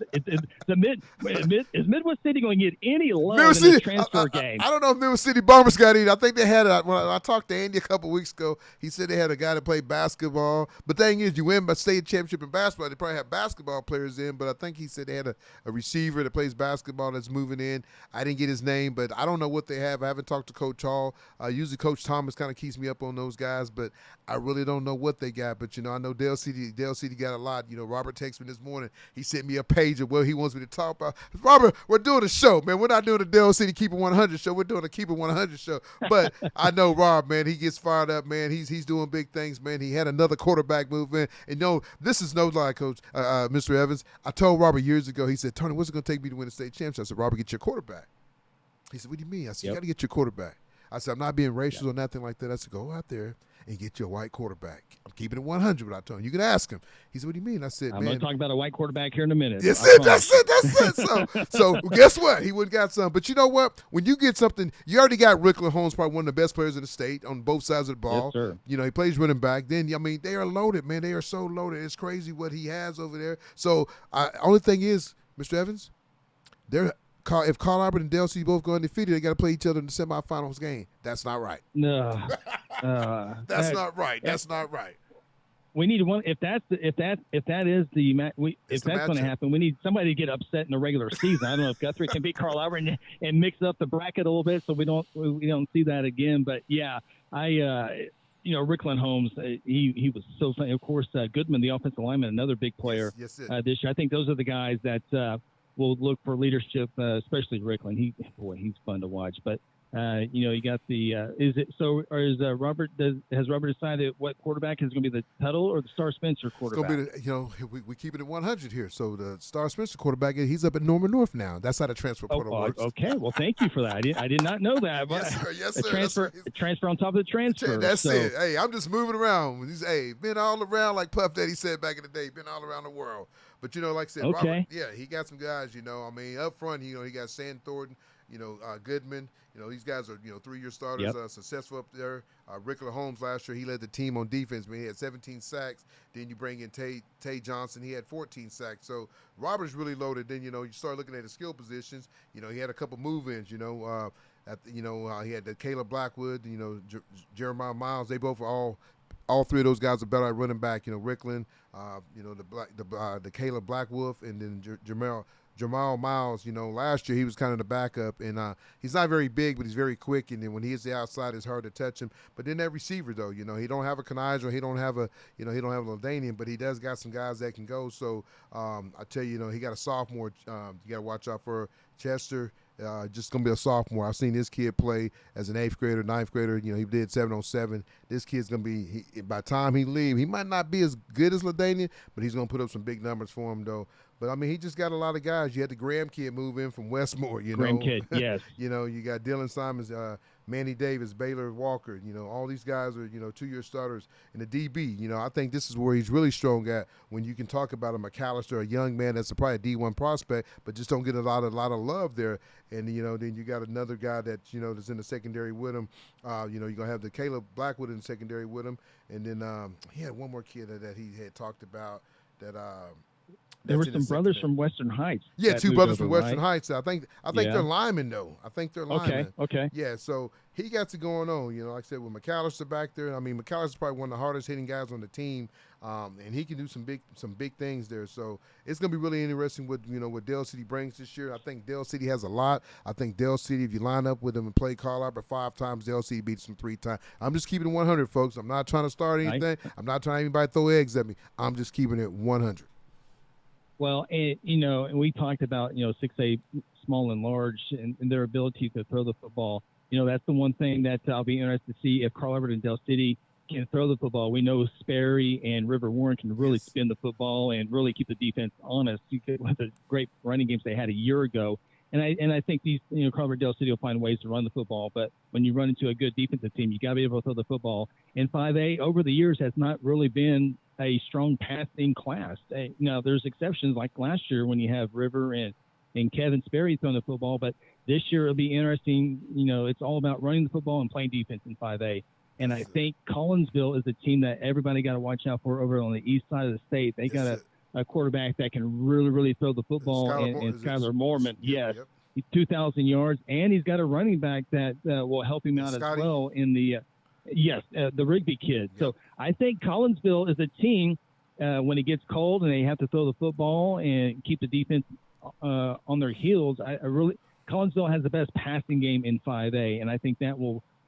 [SPEAKER 4] Midwest City going to get any love in the transfer game?
[SPEAKER 3] I don't know if Midwest City Bombers got any. I think they had when I talked to Andy a couple weeks ago, he said they had a guy that played basketball. But the thing is, you win by state championship in basketball, they probably have basketball players in. But I think he said they had a receiver that plays basketball that's moving in. I didn't get his name, but I don't know what they have. I haven't talked to Coach Hall. Usually Coach Thomas kind of keeps me up on those guys, but I really don't know what they got. But, I know Dell City got a lot. Robert texted me this morning. He sent me a page of what he wants me to talk about. Robert, we're doing a show, man. We're not doing a Dell City Keep It 100 show. We're doing a Keep It 100 show. But I know Rob, man, he gets fired up, man. He's doing big things, man. He had another quarterback move in. And, this is no lie, Coach, Mr. Evans. I told Robert years ago, he said, Tony, what's it going to take me to win the state championship? I said, Robert, get your quarterback. He said, what do you mean? I said, You got to get your quarterback. I said, I'm not being racial or nothing like that. I said, go out there and get your white quarterback. I'm keeping it 100 without telling you. You can ask him. He said, what do you mean? I said,
[SPEAKER 4] I'm going to talk about a white quarterback here in a minute.
[SPEAKER 3] That's it. So guess what? He wouldn't got some. But you know what? When you get something, you already got Rickler Holmes, probably one of the best players in the state on both sides of the ball.
[SPEAKER 4] Yes, sir.
[SPEAKER 3] He plays running back. Then, they are loaded, man. They are so loaded. It's crazy what he has over there. So, only thing is, Mr. Evans, if Carl Albert and Dell City both go undefeated, they got to play each other in the semifinals game. That's not right.
[SPEAKER 4] No,
[SPEAKER 3] that's not right. That's not right.
[SPEAKER 4] We need one. If that's going to happen, we need somebody to get upset in the regular season. I don't know if Guthrie can beat Carl Albert and mix up the bracket a little bit, so we don't see that again. But yeah, Rickland Holmes, he was so funny. Of course, Goodman, the offensive lineman, another big player this year. I think those are the guys that will look for leadership, especially Rickland. He's fun to watch. But you got the has Robert decided what quarterback is going to be the Tuttle or the Star Spencer quarterback?
[SPEAKER 3] It's going to be we keep it at 100 here. So the Star Spencer quarterback, he's up at Norman North now. That's how the transfer portal works.
[SPEAKER 4] Okay, well, thank you for that. I did not know that. But
[SPEAKER 3] yes, sir.
[SPEAKER 4] A transfer on top of the transfer.
[SPEAKER 3] That's it. Hey, I'm just moving around. Been all around like Puff Daddy said back in the day. Been all around the world. But like I said,
[SPEAKER 4] okay.
[SPEAKER 3] Robert, he got some guys. Up front, he got Sam Thornton. Goodman. These guys are 3-year starters, successful up there. Rickler Holmes last year, he led the team on defense. Man, he had 17 sacks. Then you bring in Tay Johnson, he had 14 sacks. So Robert's really loaded. Then you start looking at the skill positions. He had a couple move-ins. He had the Caleb Blackwood. Jeremiah Miles. They both are all 3 of those guys are better at running back. Rickland, the Caleb Blackwolf, and then Jamal Miles, last year he was kind of the backup, and he's not very big, but he's very quick, and then when he hits the outside, it's hard to touch him. But then that receiver, though, he don't have a Kanizer, he don't have a LaDainian, but he does got some guys that can go. So I tell you, he got a sophomore you got to watch out for, Chester just going to be a sophomore. I've seen this kid play as an 8th grader, 9th grader. You know, he did 7-on-7. This kid's going to be, by the time he leaves, he might not be as good as LaDainian, but he's going to put up some big numbers for him, though. But, I mean, he just got a lot of guys. You had the Graham kid move in from Westmore, you know.
[SPEAKER 4] Graham kid, yes.
[SPEAKER 3] You know, you got Dylan Simons, Manny Davis, Baylor Walker. You know, all these guys are, you know, 2-year starters. And the DB, you know, I think this is where he's really strong at when you can talk about a McAllister, a young man that's probably a D1 prospect, but just don't get a lot of love there. And, you know, then you got another guy that, you know, that's in the secondary with him. You know, you're going to have the Caleb Blackwood in the secondary with him. And then he had one more kid that he had talked about that
[SPEAKER 4] there were some brothers from Western Heights.
[SPEAKER 3] Yeah, 2 brothers from Western
[SPEAKER 4] right?
[SPEAKER 3] Heights. I think they're linemen, though. I think they're linemen.
[SPEAKER 4] Okay.
[SPEAKER 3] Yeah, so he got it going on. You know, like I said, with McAllister back there. I mean, McAllister's probably one of the hardest hitting guys on the team, and he can do some big things there. So it's going to be really interesting what Dale City brings this year. I think Dale City has a lot. I think Dale City, if you line up with them and play Carl Albert 5 times, Dale City beats them 3 times. I'm just keeping it 100, folks. I'm not trying to start anything. I'm not trying anybody to throw eggs at me. I'm just keeping it 100.
[SPEAKER 4] Well, and, you know, and we talked about, 6A small and large and their ability to throw the football. You know, that's the one thing that I'll be interested to see if Carl Albert and Dale City can throw the football. We know Sperry and River Warren can really spin the football and really keep the defense honest with the great running games they had a year ago. And I think these, Carl Albert and Dale City will find ways to run the football. But when you run into a good defensive team, you got to be able to throw the football. And 5A over the years has not really been a strong passing class. Now, there's exceptions like last year when you have River and Kevin Sperry throwing the football. But this year it'll be interesting. It's all about running the football and playing defense in 5A. And I think Collinsville is a team that everybody got to watch out for over on the east side of the state. They got a quarterback that can really, really throw the football, and Skylar Moorman. Yes, he's 2,000 yards, and he's got a running back that will help him out as well in the the Rigby kid. Yep. So I think Collinsville is a team when it gets cold and they have to throw the football and keep the defense on their heels. Collinsville has the best passing game in 5A, and I think that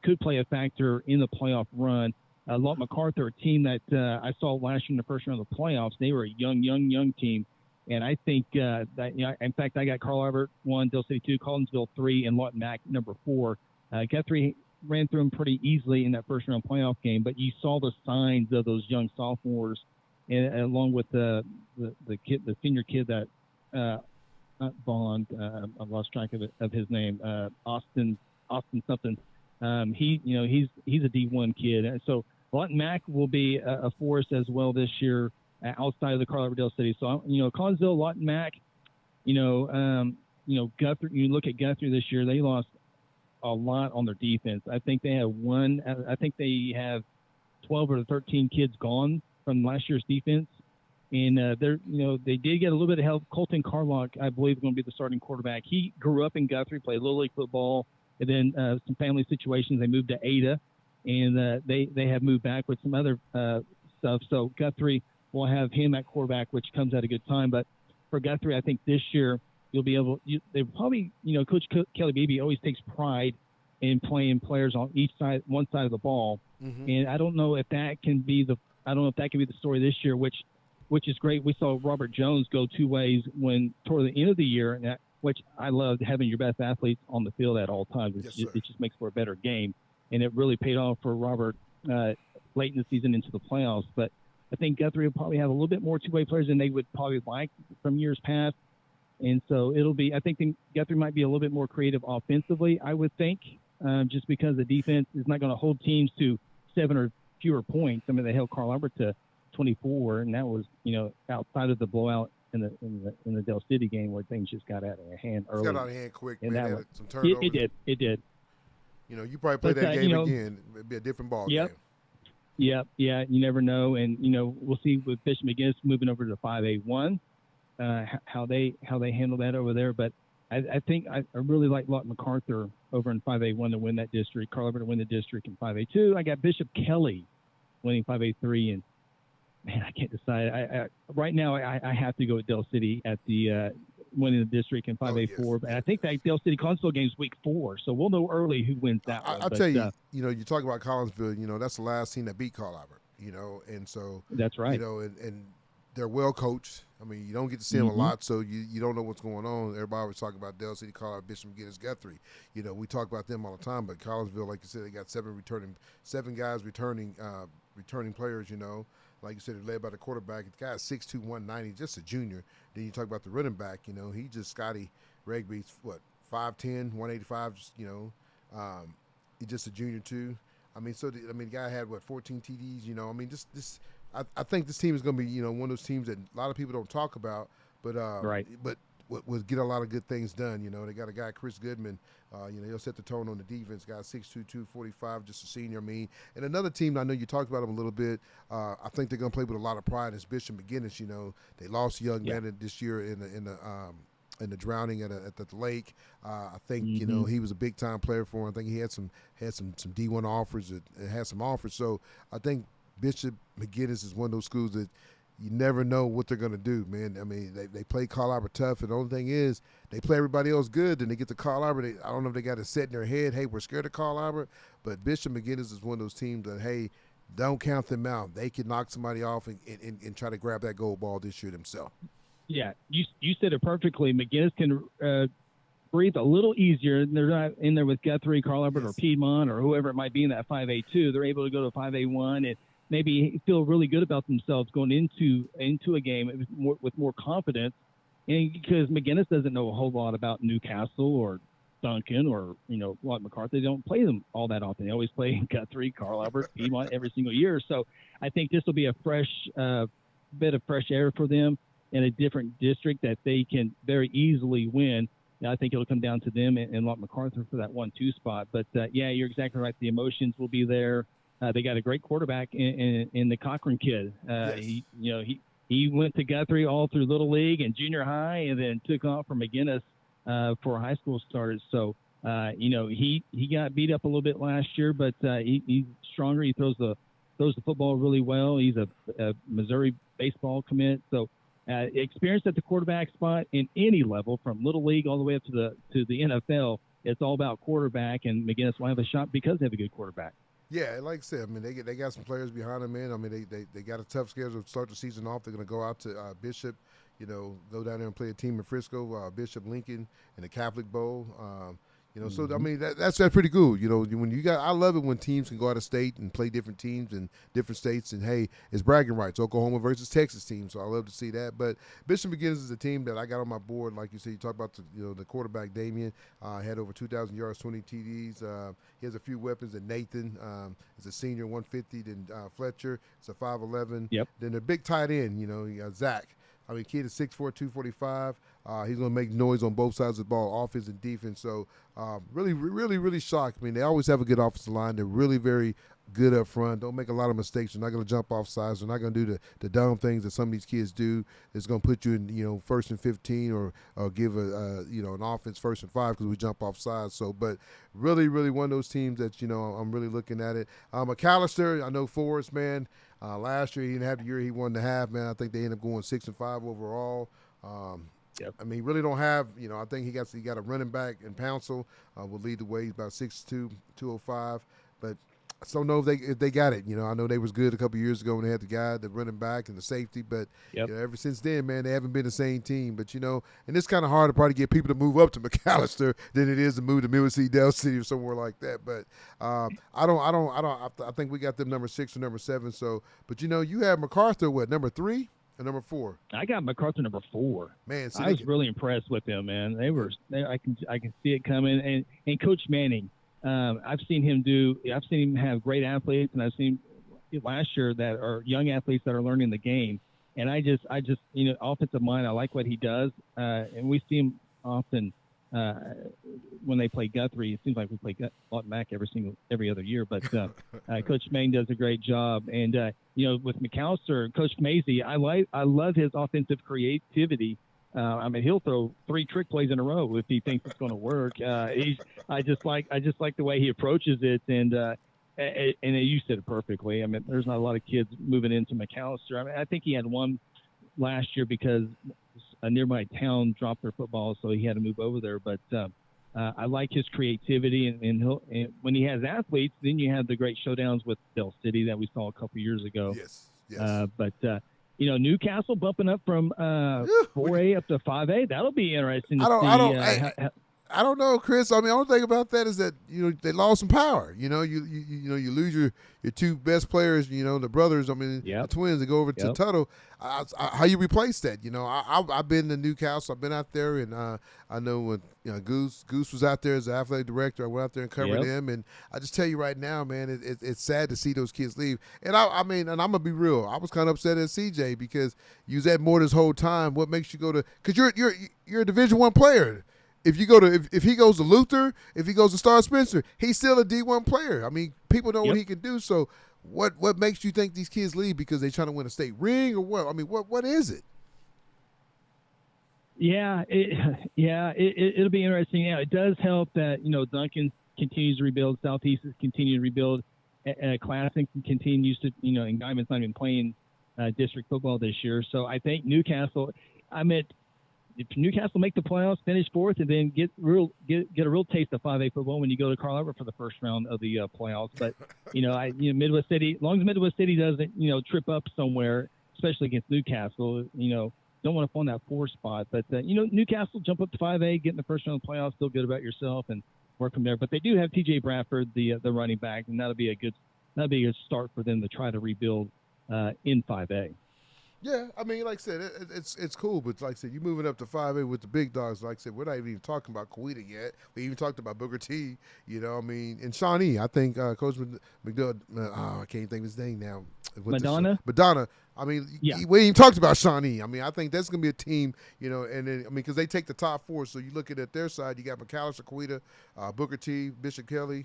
[SPEAKER 4] could play a factor in the playoff run. Lawton MacArthur, a team that I saw last year in the first round of the playoffs, they were a young team. And I think that, in fact, I got Carl Albert 1, Dale City 2, Collinsville 3, and Lawton Mac number 4. Guthrie ran through them pretty easily in that first round playoff game, but you saw the signs of those young sophomores, and along with the senior kid that not Bond, I lost track of his name, Austin something. He's a D1 kid, and so Lawton Mac will be a force as well this year outside of the Carl Albert Dale City. So Collinsville, Lawton Mac, Guthrie. You look at Guthrie this year; they lost a lot on their defense. I think they have 12 or 13 kids gone from last year's defense, and they did get a little bit of help. Colton Carlock, I believe, is going to be the starting quarterback. He grew up in Guthrie, played Little League football. And then some family situations, they moved to Ada, and they have moved back with some other stuff. So Guthrie will have him at quarterback, which comes at a good time. But for Guthrie, I think this year you'll be able. They probably, Coach Kelly Beebe always takes pride in playing players on one side of the ball, and I don't know if that can be the story this year, which is great. We saw Robert Jones go 2 ways toward the end of the year, and which I loved, having your best athletes on the field at all times. It just makes for a better game. And it really paid off for Robert late in the season into the playoffs. But I think Guthrie will probably have a little bit more 2-way players than they would probably like from years past. And so I think Guthrie might be a little bit more creative offensively, I would think, just because the defense is not going to hold teams to 7 or fewer points. I mean, they held Carl Albert to 24, and that was, outside of the blowout in the Dale City game where things just got out of hand early.
[SPEAKER 3] It got out of hand quick,
[SPEAKER 4] and
[SPEAKER 3] man. Some turnovers.
[SPEAKER 4] It did.
[SPEAKER 3] You probably play that game again. It'd be a different ball game.
[SPEAKER 4] Yep. Yeah, you never know. And, we'll see with Bishop McGinnis moving over to 5A1, how they handle that over there. But I think I really like Lawton MacArthur over in 5A1 to win that district, Carl Albert to win the district in 5A2. I got Bishop Kelly winning 5A3, and man, I can't decide. Right now, I have to go with Dale City at the winning the district in 5A4. But I think that Dale City Collinsville game is week 4, so we'll know early who wins that one.
[SPEAKER 3] I'll tell you, you talk about Collinsville, that's the last team that beat Carl Albert, and so.
[SPEAKER 4] That's right.
[SPEAKER 3] And they're well coached, I mean, you don't get to see him a lot, so you don't know what's going on. Everybody always talk about Dell City, Colorado, Bishop McGinnis, Guthrie. You know, we talk about them all the time, but Collinsville, like you said, they got seven guys returning players. You know, like you said, they're led by the quarterback. The guy's 6'2", 190, just a junior. Then you talk about the running back. You know, he just Scotty Regby's 5'10", 185. Just, you know, he's just a junior too. I mean, the guy had 14 TDs. You know, I mean, I think this team is going to be, you know, one of those teams that a lot of people don't talk about, but
[SPEAKER 4] Right.
[SPEAKER 3] But will get a lot of good things done. You know, they got a guy, Chris Goodman. You know, he'll set the tone on the defense. Guy 6'2", 245, just a senior. I mean, and another team, I know you talked about them a little bit. I think they're going to play with a lot of pride. Is Bishop McGinnis. You know, they lost a young man this year in the drowning at the lake. I think you know he was a big time player for him. I think he had some D1 offers. It had some offers. So I think Bishop McGinnis is one of those schools that you never know what they're going to do, man. I mean, they play Carl Albert tough, and the only thing is they play everybody else good, then they get to Carl Albert. I don't know if they got it set in their head, hey, we're scared of Carl Albert, but Bishop McGinnis is one of those teams that, hey, don't count them out. They can knock somebody off and try to grab that gold ball this year themselves.
[SPEAKER 4] Yeah, you said it perfectly. McGinnis can breathe a little easier. They're not in there with Guthrie, Carl Albert, or Piedmont, or whoever it might be in that 5A2. They're able to go to 5A1 and maybe feel really good about themselves going into a game with more confidence. And because McGinnis doesn't know a whole lot about Newcastle or Duncan or, you know, Lott MacArthur. They don't play them all that often. They always play Guthrie, Carl Albert, Piedmont every single year. So I think this will be a fresh bit of fresh air for them in a different district that they can very easily win. I think it'll come down to them and Lott MacArthur for that 1-2 spot. But, yeah, you're exactly right. The emotions will be there. They got a great quarterback in the Cochran kid. He went to Guthrie all through Little League and junior high, and then took off from McGinnis for high school starters. So, he got beat up a little bit last year, but he's stronger. He throws the football really well. He's a Missouri baseball commit. So, experience at the quarterback spot in any level, from Little League all the way up to the NFL. It's all about quarterback, and McGinnis will have a shot because they have a good quarterback.
[SPEAKER 3] Yeah, like I said, I mean, they got some players behind them, man. I mean, they got a tough schedule to start the season off. They're going to go out to Bishop, go down there and play a team in Frisco, Bishop Lincoln, in the Catholic Bowl. So I mean that's pretty cool. I love it when teams can go out of state and play different teams in different states, and hey, it's bragging rights. Oklahoma versus Texas team, so I love to see that. But Bishop McGinnis is a team that I got on my board. Like you said, you talk about the quarterback Damien had over 2,000 yards, 20 TDs. He has a few weapons. And Nathan is a senior, 150. Then Fletcher is a 5'11".
[SPEAKER 4] Yep.
[SPEAKER 3] Then the big tight end, you got Zach. I mean, kid is 6'4", 245. He's going to make noise on both sides of the ball, offense and defense. So, really, really, really shocked. I mean, they always have a good offensive line. They're really very good up front. Don't make a lot of mistakes. They're not going to jump off sides. They're not going to do the dumb things that some of these kids do. It's going to put you in, 1st and 15 or give an offense 1st and 5 because we jump off sides. So, but really, really one of those teams that, I'm really looking at it. McAllister, I know Forrest, man. Last year he didn't have the year he won the half, man. I think they ended up going 6-5 overall.
[SPEAKER 4] Yep.
[SPEAKER 3] I mean, he really don't have, I think he got a running back in Pouncil, will lead the way. He's about 6'2", 205. But I don't know if they got it. I know they was good a couple years ago when they had the running back and the safety. But ever since then, man, they haven't been the same team. But and it's kind of hard to probably get people to move up to McAllister than it is to move to Middle City, Del City, or somewhere like that. But I think we got them number 6 or number 7. So, but you have MacArthur number 3 or number 4?
[SPEAKER 4] I got MacArthur number 4.
[SPEAKER 3] Man,
[SPEAKER 4] I was really impressed with them, man. I can see it coming. And Coach Manning. I've seen him have great athletes, and I've seen last year that are young athletes that are learning the game. And I just offensive mind, I like what he does. And we see him often when they play Guthrie. It seems like we play Lott Mac every other year, but Coach Manning does a great job. And with McAllister, Coach Mazey, I love his offensive creativity. He'll throw 3 trick plays in a row if he thinks it's going to work. I just like the way he approaches it, and you said it perfectly. I mean, there's not a lot of kids moving into McAllister. I think he had one last year because a nearby town dropped their football, so he had to move over there. But I like his creativity, and when he has athletes, then you have the great showdowns with Del City that we saw a couple years ago.
[SPEAKER 3] Yes.
[SPEAKER 4] Newcastle bumping up from 4A up to 5A. That'll be interesting to see.
[SPEAKER 3] I don't know, Chris. I mean, the only thing about that is that they lost some power. You lose your two best players. The brothers. I mean, the twins that go over to Tuttle. How you replace that? I've been to Newcastle. I've been out there, and I know when Goose was out there as the athletic director. I went out there and covered him, and I just tell you right now, man, it's sad to see those kids leave. And I mean, and I'm gonna be real. I was kind of upset at CJ because you was at more this whole time. What makes you go to? Because you're a Division I player. If you go to if he goes to Luther, if he goes to Star Spencer, he's still a D1 player. I mean, people know what he can do. So what makes you think these kids leave because they're trying to win a state ring or what? I mean, what is it?
[SPEAKER 4] Yeah, it'll be interesting. Yeah, it does help that Duncan continues to rebuild, Southeast is continuing to rebuild, Classic continues to and Guyman's not even playing district football this year. So I think Newcastle. If Newcastle make the playoffs, finish fourth, and then get a real taste of 5A football when you go to Carl Albert for the first round of the playoffs. But Midwest City, as long as Midwest City doesn't trip up somewhere, especially against Newcastle, don't want to fall in that 4 spot. But Newcastle jump up to 5A, get in the first round of the playoffs, feel good about yourself, and work from there. But they do have T.J. Bradford, the running back, and that'll be a good start for them to try to rebuild in 5A.
[SPEAKER 3] Yeah, I mean, like I said, it's cool, but like I said, you're moving up to 5A with the big dogs. Like I said, we're not even talking about Coweta yet. We even talked about Booker T. I mean, and Shawnee. I think Coach McDowell. I can't think of his name now.
[SPEAKER 4] Madonna.
[SPEAKER 3] I mean, we even talked about Shawnee. I mean, I think that's going to be a team. And then because they take the top 4, so you look at their side, you got McAllister, Coweta, Booker T, Bishop Kelly,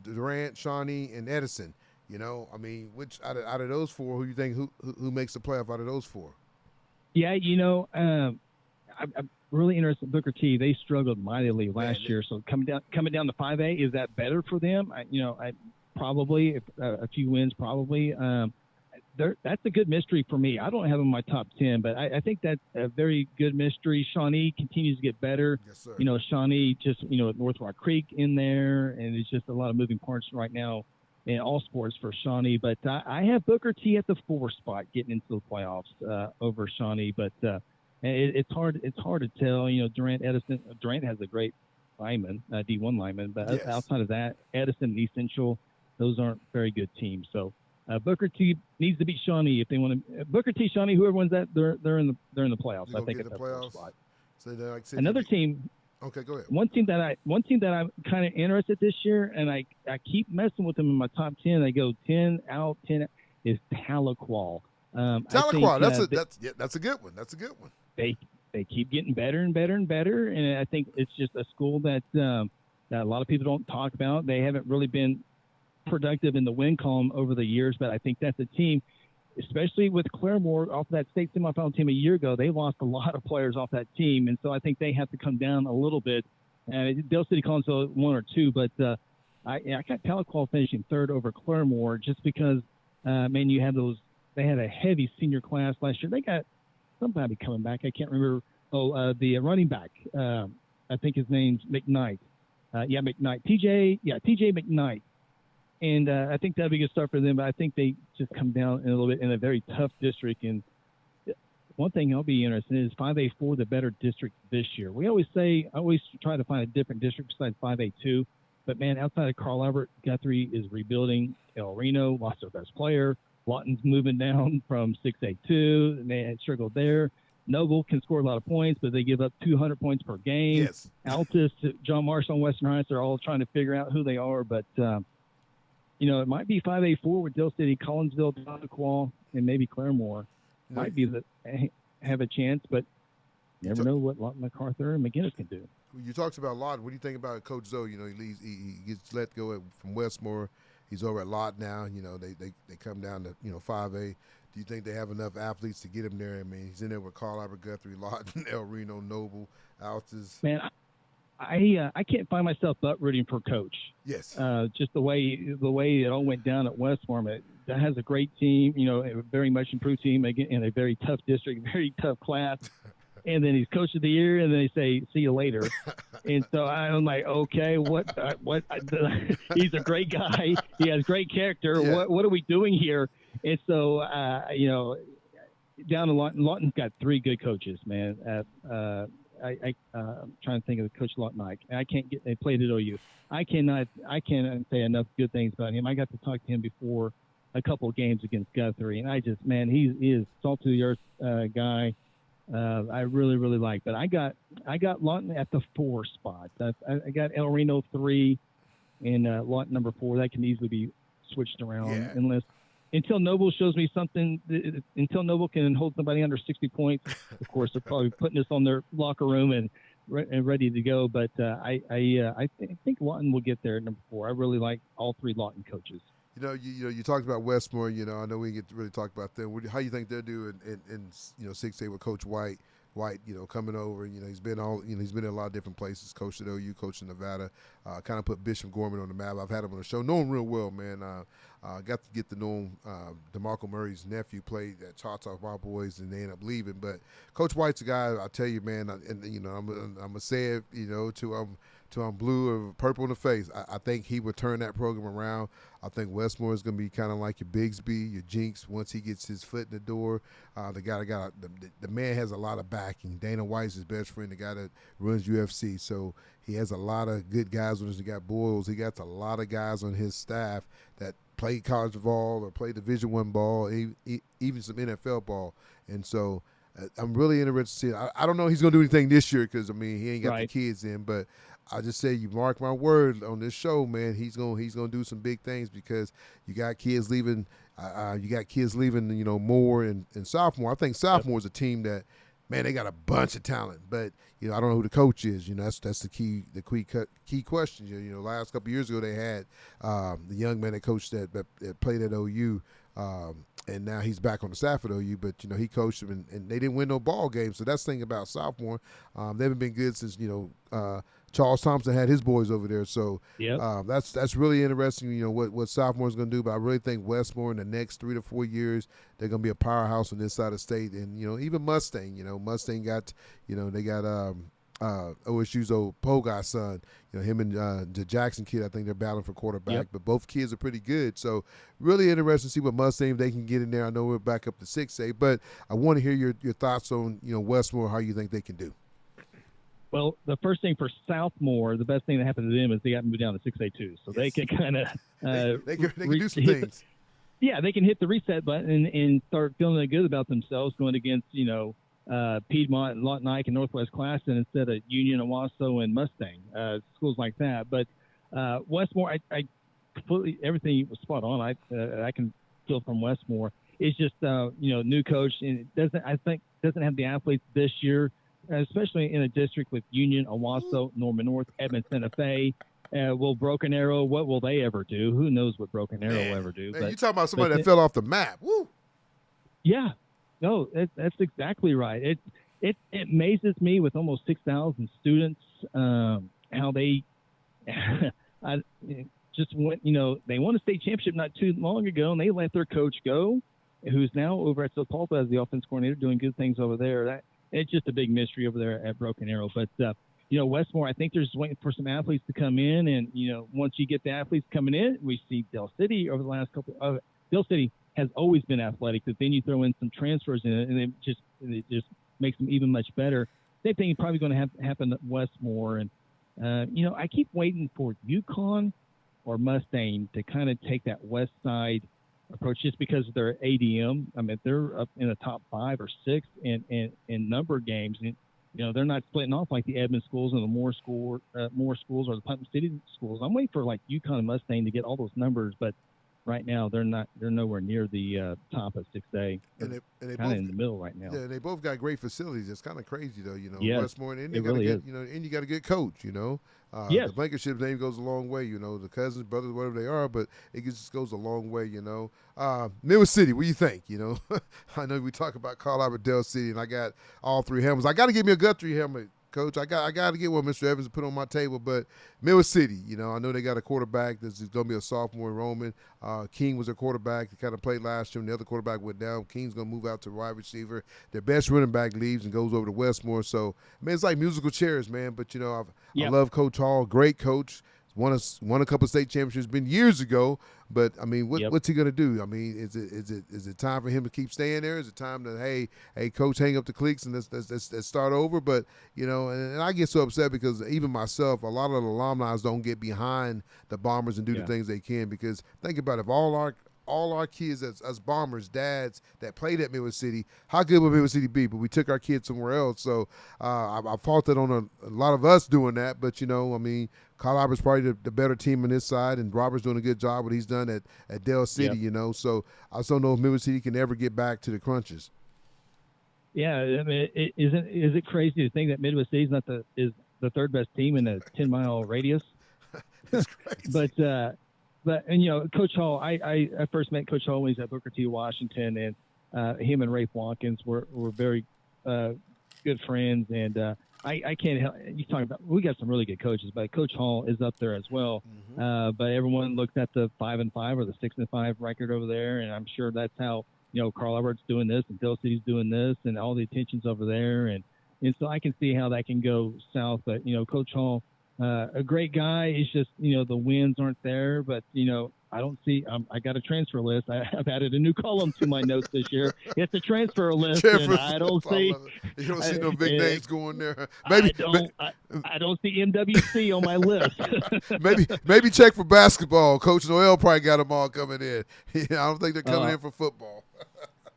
[SPEAKER 3] Durant, Shawnee, and Edison. I mean, which out of those 4, who you think who makes the playoff out of those 4?
[SPEAKER 4] Yeah, I'm really interested in Booker T. They struggled mightily last year, so coming down to 5A, is that better for them? I probably a few wins, probably. That's a good mystery for me. I don't have them in my top 10, but I think that's a very good mystery. Shawnee continues to get better.
[SPEAKER 3] Yes, sir.
[SPEAKER 4] Shawnee just North Rock Creek in there, and it's just a lot of moving parts right now in all sports for Shawnee, but I have Booker T at the 4 spot getting into the playoffs over Shawnee. But it's hard to tell. Durant, Edison. Durant has a great lineman, D1 lineman, but outside of that, Edison and East Central, those aren't very good teams. So Booker T needs to beat Shawnee if they want to. Booker T, Shawnee, whoever wins that, they're in the playoffs. I think at the playoffs. Spot.
[SPEAKER 3] So like
[SPEAKER 4] another team.
[SPEAKER 3] Okay, go ahead.
[SPEAKER 4] One team that I'm kind of interested this year, and I keep messing with them in my top 10. I go 10 out, 10 out, is Tahlequah.
[SPEAKER 3] Tahlequah, that's a good one. That's a good one.
[SPEAKER 4] They keep getting better and better and better, and I think it's just a school that a lot of people don't talk about. They haven't really been productive in the win column over the years, but I think that's a team. Especially with Claremore off that state semifinal team a year ago, they lost a lot of players off that team, and so I think they have to come down a little bit. Dale City Collinsville 1 or 2, but I got Tahlequah finishing 3rd over Claremore just because, you had they had a heavy senior class last year. They got somebody coming back. I can't remember. The running back. I think his name's McKnight. McKnight. TJ McKnight. And I think that'd be a good start for them. But I think they just come down a little bit in a very tough district. And one thing I'll be interested in is 5A4, the better district this year. I always try to find a different district besides 5A2. But, man, outside of Carl Albert, Guthrie is rebuilding. El Reno lost their best player. Lawton's moving down from 6A2. And they had struggled there. Noble can score a lot of points, but they give up 200 points per game.
[SPEAKER 3] Yes.
[SPEAKER 4] Altus, John Marshall, and Western Heights are all trying to figure out who they are. But, it might be 5A4 with Dale City, Collinsville, Tahlequah, and maybe Claremore. Might be have a chance, but you never know what Lawton, MacArthur, and McGinnis can do.
[SPEAKER 3] You talked about Lawton. What do you think about Coach Zoe? He leaves. He gets let go from Westmore. He's over at Lawton now. They come down to 5A. Do you think they have enough athletes to get him there? I mean, he's in there with Carl Albert, Guthrie, Lawton, El Reno, Noble, Altus.
[SPEAKER 4] Man, I can't find myself but rooting for Coach.
[SPEAKER 3] Yes.
[SPEAKER 4] Just the way it all went down at Westmore. That has a great team, a very much improved team in a very tough district, very tough class. And then he's Coach of the Year, and then they say, "See you later." And so I'm like, okay, what? He's a great guy. He has great character.
[SPEAKER 3] Yeah.
[SPEAKER 4] What are we doing here? And so, down to Lawton. Lawton's got 3 good coaches, man. I'm trying to think of the coach Lawton Ike. They played at OU. I cannot say enough good things about him. I got to talk to him before a couple of games against Guthrie, and he is salt to the earth guy. I really, really like. But I got Lawton at the 4 spot. I got El Reno 3 and Lawton number 4. That can easily be switched around until Noble shows me something. Until Noble can hold somebody under 60 points, of course they're probably putting us on their locker room and ready to go. But I think Lawton will get there at number 4. I really like all 3 Lawton coaches.
[SPEAKER 3] You talked about Westmore. I know we didn't get to really talk about them. How you think they're doing in 6A with Coach White? White, coming over. He's been in a lot of different places. Coached at OU, coached in Nevada. Kind of put Bishop Gorman on the map. I've had him on the show. Know him real well, man. Got to get to know him. DeMarco Murray's nephew played at Choctaw Boys, and they ended up leaving. But Coach White's a guy. I tell you, man. I'm gonna say it. Till I'm blue or purple in the face. I think he would turn that program around. I think Westmore is going to be kind of like your Bigsby, your Jinx. Once he gets his foot in the door, the man has a lot of backing. Dana White's his best friend, the guy that runs UFC. So he has a lot of good guys on his. He got Boyles. He got a lot of guys on his staff that play college ball or play Division I ball, even some NFL ball. And so I'm really interested to see it. I don't know if he's going to do anything this year because, he ain't got the kids in, but I just say you mark my word on this show, man. He's gonna do some big things because you got kids leaving. Moore and sophomore. I think sophomore is a team that, man, they got a bunch of talent, but I don't know who the coach is. That's the key question. Last couple of years ago they had the young man that coached that played at OU. And now he's back on the staff at OU, but he coached them, and they didn't win no ball games. So that's the thing about sophomore. They haven't been good since Charles Thompson had his boys over there. So that's really interesting. What sophomore is going to do. But I really think Westmore in the next 3 to 4 years they're going to be a powerhouse on this side of the state. And even Mustang. Mustang got they got OSU's old Pogai son, him and the Jackson kid, I think they're battling for quarterback, but both kids are pretty good. So really interesting to see what Mustang, if they can get in there. I know we're back up to 6A, but I want to hear your thoughts on, Westmore, how you think they can do.
[SPEAKER 4] Well, the first thing for Southmore, the best thing that happened to them is they got moved down to 6A too. So they can kind of
[SPEAKER 3] they can do some things.
[SPEAKER 4] They can hit the reset button and start feeling good about themselves going against, Piedmont and Lawton Ike and Northwest Classen instead of Union, Owasso, and Mustang, schools like that. But Westmore, I completely, everything was spot on. I can feel from Westmore. It's just, new coach, and it doesn't have the athletes this year, especially in a district with Union, Owasso, Norman North, Edmond, Santa Fe. Will Broken Arrow, what will they ever do? Who knows what Broken Arrow will ever do?
[SPEAKER 3] Man, you're talking about somebody that fell off the map. Woo!
[SPEAKER 4] Yeah. No, that's exactly right. It amazes me with almost 6,000 students how they just went. They won a state championship not too long ago, and they let their coach go, who's now over at Sopalpa as the offense coordinator, doing good things over there. It's just a big mystery over there at Broken Arrow. But Westmore, I think they're just waiting for some athletes to come in, and once you get the athletes coming in, we see Del City over the last couple. Del City has always been athletic, but then you throw in some transfers in it, and it just makes them even much better. Same thing is probably going to happen at Westmore. And, I keep waiting for UConn or Mustang to kind of take that west side approach just because of their ADM. I mean, they're up in the top 5 or 6 in number of games. And, they're not splitting off like the Edmond schools and the Moore schools or the Putnam City schools. I'm waiting for like UConn and Mustang to get all those numbers, but right now they're nowhere near the top of 6A. And they kind of in the middle right now.
[SPEAKER 3] Yeah, they both got great facilities. It's kind of crazy though,
[SPEAKER 4] Yes,
[SPEAKER 3] Westmore and
[SPEAKER 4] it really is.
[SPEAKER 3] And you got a good coach,
[SPEAKER 4] Yes.
[SPEAKER 3] The Blankenship name goes a long way, the cousins, brothers, whatever they are, but it just goes a long way, Mill City, what do you think? I know we talk about Carl Albert Del City, and I got all 3 helmets. I got to give me a Guthrie helmet, Coach. I got to get one, Mr. Evans, to put on my table. But Mill City, I know they got a quarterback that's going to be a sophomore enrollment. King was their quarterback. They kind of played last year, and the other quarterback went down. King's going to move out to wide receiver. Their best running back leaves and goes over to Westmore. So, man, it's like musical chairs, man. But, I love Coach Hall, great coach. won a couple of state championships, been years ago. But I mean,
[SPEAKER 4] Yep.
[SPEAKER 3] what's he going to do? I mean, is it time for him to keep staying there? Is it time to hey coach, hang up the cleats and let's start over? But you know, and I get so upset because even myself, a lot of the alumni don't get behind the Bombers and do the things they can. Because think about it, if all our kids as Bombers dads that played at Midwest City, how good would Midwest City be? But we took our kids somewhere else. So I faulted on a lot of us doing that. But, you know, I mean, Carl Albert's probably the better team on this side, and Robert's doing a good job what he's done at Dell City, you know. So I just don't know if Midwest City can ever get back to the crunches.
[SPEAKER 4] Yeah, I mean, is it crazy to think that Midwest City is the third best team in a 10-mile radius?
[SPEAKER 3] It's crazy.
[SPEAKER 4] But you know, Coach Hall, I first met Coach Hall when he was at Booker T. Washington, and him and Rafe Watkins were very good friends. And I can't help you talking about. We got some really good coaches, but Coach Hall is up there as well. But everyone looks at the 5-5 or the 6-5 record over there, and I'm sure that's how, you know, Carl Albert's doing this and Dell City's doing this, and all the attention's over there, and so I can see how that can go south. But you know, Coach Hall. A great guy. It's just, you know, the wins aren't there, but, you know, I don't see, I got a transfer list. I've added a new column to my notes this year. It's a transfer list. And I don't see,
[SPEAKER 3] you don't see no big names going there.
[SPEAKER 4] Maybe I don't see MWC on my list.
[SPEAKER 3] maybe check for basketball. Coach Noel probably got them all coming in. I don't think they're coming in for football.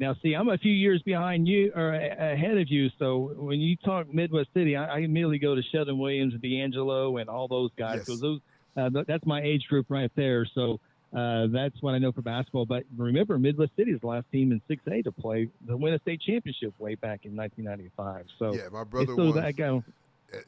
[SPEAKER 4] Now, see, I'm a few years behind you or ahead of you. So when you talk Midwest City, I immediately go to Sheldon Williams and D'Angelo and all those guys because those that's my age group right there. So that's what I know for basketball. But remember, Midwest City is the last team in 6A to win a state championship way back in 1995. So
[SPEAKER 3] yeah, my brother won.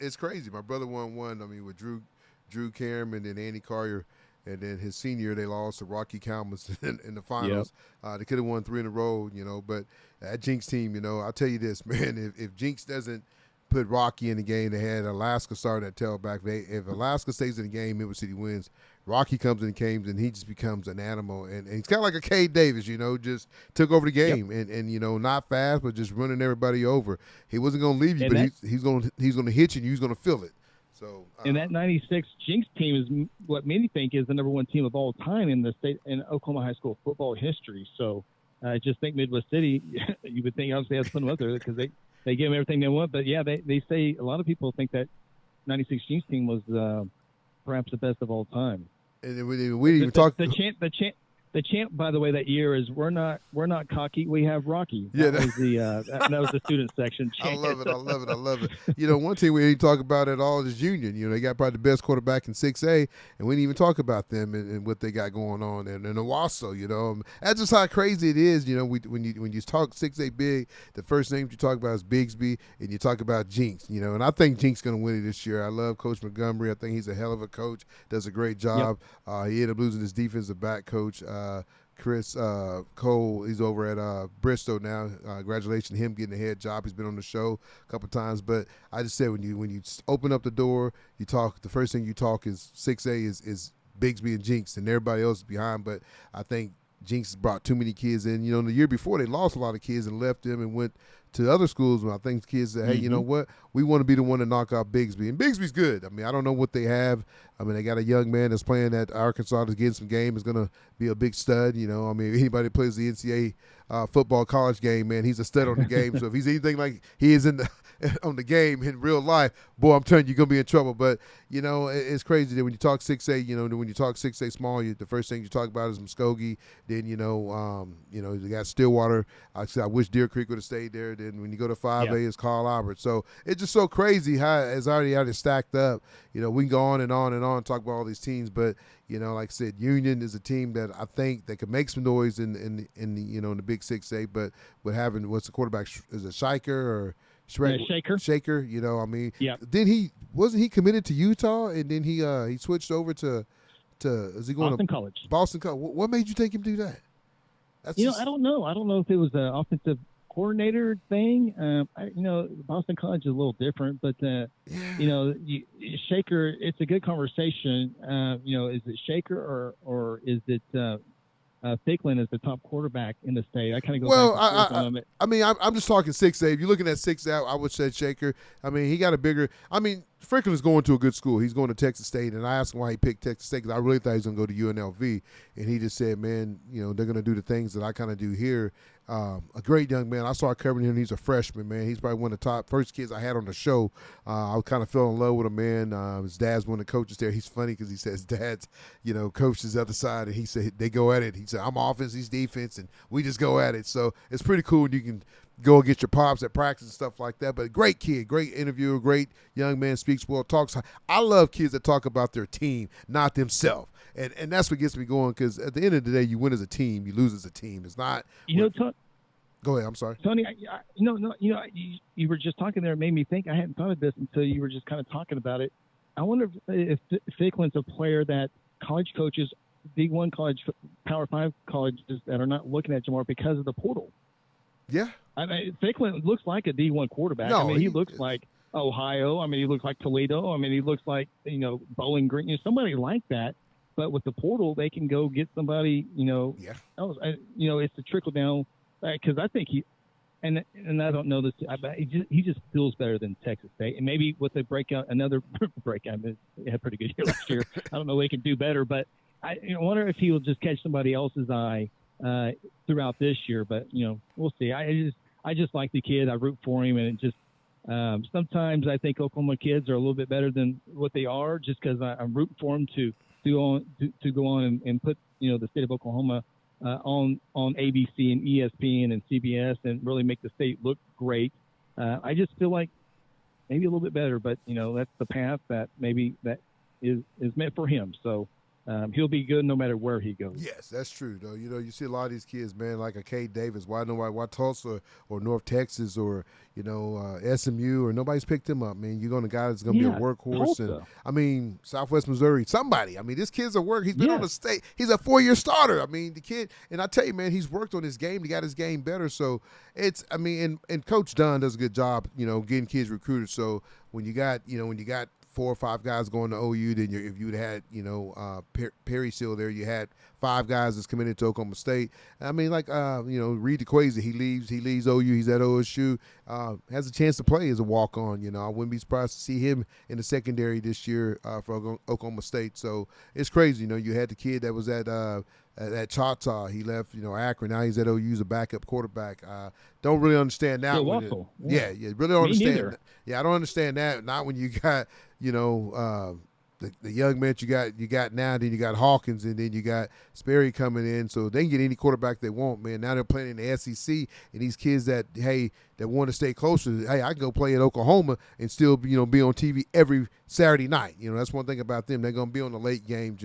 [SPEAKER 3] It's crazy. My brother won one. I mean, with Drew Karam and then Andy Collier. And then his senior year, they lost to Rocky Calmus in the finals. They could have won 3 in a row, you know. But that Jinx team, you know, I'll tell you this, man, if Jinx doesn't put Rocky in the game, they had Alaska starting at tailback. If Alaska stays in the game, Midwest City wins. Rocky comes in the game, and he just becomes an animal. And he's kind of like a Cade Davis, you know, just took over the game. And you know, not fast, but just running everybody over. He wasn't going to leave you, but he's going to hit you, and you're going to feel it. So,
[SPEAKER 4] and that 96 Jinx team is what many think is the number one team of all time in the state in Oklahoma high school football history. So I just think Midwest City, you would think obviously has fun up there because they give them everything they want. But yeah, they say a lot of people think that 96 Jinx team was perhaps the best of all time.
[SPEAKER 3] And we didn't even talk.
[SPEAKER 4] The chant, by the way, that year is we're not cocky, we have Rocky. That was the student section chant.
[SPEAKER 3] I love it. You know, one team we didn't talk about at all is Union. You know, they got probably the best quarterback in 6A, and we didn't even talk about them and what they got going on. And Owasso, you know, that's just how crazy it is. You know, when you talk 6A big, the first names you talk about is Bigsby, and you talk about Jinx. You know, and I think Jinx going to win it this year. I love Coach Montgomery. I think he's a hell of a coach. Does a great job. Yep. He ended up losing his defensive back coach. Chris Cole, he's over at Bristol now. Congratulations to him getting a head job. He's been on the show a couple times. But I just said when you open up the door, you talk. The first thing you talk is 6A is Bigsby and Jinx, and everybody else is behind. But I think Jinx has brought too many kids in. You know, the year before they lost a lot of kids and left them and went to other schools. When I think kids said, hey, you know what? We want to be the one to knock out Bigsby. And Bigsby's good. I mean, I don't know what they have. I mean, they got a young man that's playing at Arkansas that's getting some game, is going to be a big stud. You know, I mean, anybody that plays the NCAA football college game, man, he's a stud on the game. So if he's anything like he is on the game in real life, boy, I'm telling you, you're going to be in trouble. But, you know, it's crazy that when you talk 6A, you know, when you talk 6A small, the first thing you talk about is Muskogee. Then, you know, you got Stillwater. I wish Deer Creek would have stayed there. Then when you go to 5A, it's Carl Albert. So it's just so crazy how it's already stacked up. You know, we can go on and on and on and talk about all these teams, but you know, like I said, Union is a team that I think that can make some noise in the you know, in the big 6A. But with having what's the quarterback, is it Shaker or Shaker? You know, I mean, wasn't he committed to Utah and then he switched over to is he going
[SPEAKER 4] Boston College?
[SPEAKER 3] Boston College. What made you think him do that?
[SPEAKER 4] I don't know. I don't know if it was an offensive coordinator thing. You know, Boston College is a little different, but you know, Shaker. It's a good conversation. You know, is it Shaker or is it Thicklin as the top quarterback in the state? I kind of go back and forth.
[SPEAKER 3] I mean, I'm just talking 6A. If you're looking at 6A, I would say Shaker. I mean, he got a bigger. I mean, Franklin's going to a good school. He's going to Texas State, and I asked him why he picked Texas State because I really thought he was going to go to UNLV, and he just said, man, they're going to do the things that I kind of do here. A great young man. I started covering him. He's a freshman, man. He's probably one of the top first kids I had on the show. I kind of fell in love with him, man. His dad's one of the coaches there. He's funny because he says his dad's, coaches the other side, and he said they go at it. He said, I'm offense, he's defense, and we just go at it. So it's pretty cool when you can go against your pops at practice and stuff like that. But great kid, great interviewer, great young man, speaks well, talks. I love kids that talk about their team, not themselves. And that's what gets me going because at the end of the day, you win as a team, you lose as a team. It's not. Go ahead. I'm sorry,
[SPEAKER 4] Tony. You were just talking there. It made me think. I hadn't thought of this until you were just kind of talking about it. I wonder if Ficklen's a player that college coaches, D1 college, Power 5 colleges that are not looking at Jamar because of the portal.
[SPEAKER 3] Yeah.
[SPEAKER 4] I mean, Ficklen looks like a D1 quarterback.
[SPEAKER 3] No,
[SPEAKER 4] he looks like Ohio. I mean, he looks like Toledo. I mean, he looks like Bowling Green. Somebody like that. But with the portal, they can go get somebody.
[SPEAKER 3] Yeah.
[SPEAKER 4] It's a trickle down. Because I think and I don't know this, he just feels better than Texas State. And maybe with another breakout, they had a pretty good year last year. I don't know if he can do better, but I wonder if he will just catch somebody else's eye throughout this year. But we'll see. I just like the kid. I root for him, and it just sometimes I think Oklahoma kids are a little bit better than what they are, just because I'm rooting for them to go on and put the state of Oklahoma on ABC and ESPN and CBS and really make the state look great. I just feel like maybe a little bit better, but that's the path that maybe that is meant for him. So he'll be good no matter where he goes.
[SPEAKER 3] Yes, that's true, though. You see a lot of these kids, man, like a Cade Davis. Why Tulsa or North Texas or SMU or nobody's picked him up, man? You're going to guy that's going to be a workhorse.
[SPEAKER 4] Tulsa.
[SPEAKER 3] And Southwest Missouri, somebody. I mean, this kid's a work. He's been on the state. He's a 4-year starter. I mean, the kid, and I tell you, man, he's worked on his game. He got his game better. So and Coach Dunn does a good job, getting kids recruited. So when you got 4 or 5 guys going to OU, then if you'd had, Perry still there, you had 5 guys that's committed to Oklahoma State. I mean, like, Reed DeQuazy, he leaves OU, he's at OSU, has a chance to play as a walk-on. I wouldn't be surprised to see him in the secondary this year for Oklahoma State. So it's crazy. You had the kid that was at Choctaw. He left, Akron. Now he's at OU as a backup quarterback. Don't really understand that. Yeah, really don't understand.
[SPEAKER 4] Neither.
[SPEAKER 3] Yeah, I don't understand that. Not when you got, the young men you got now. Then you got Hawkins, and then you got Sperry coming in. So they can get any quarterback they want, man. Now they're playing in the SEC, and these kids that want to stay closer. Hey, I can go play at Oklahoma and still be on TV every Saturday night. That's one thing about them. They're going to be on the late games.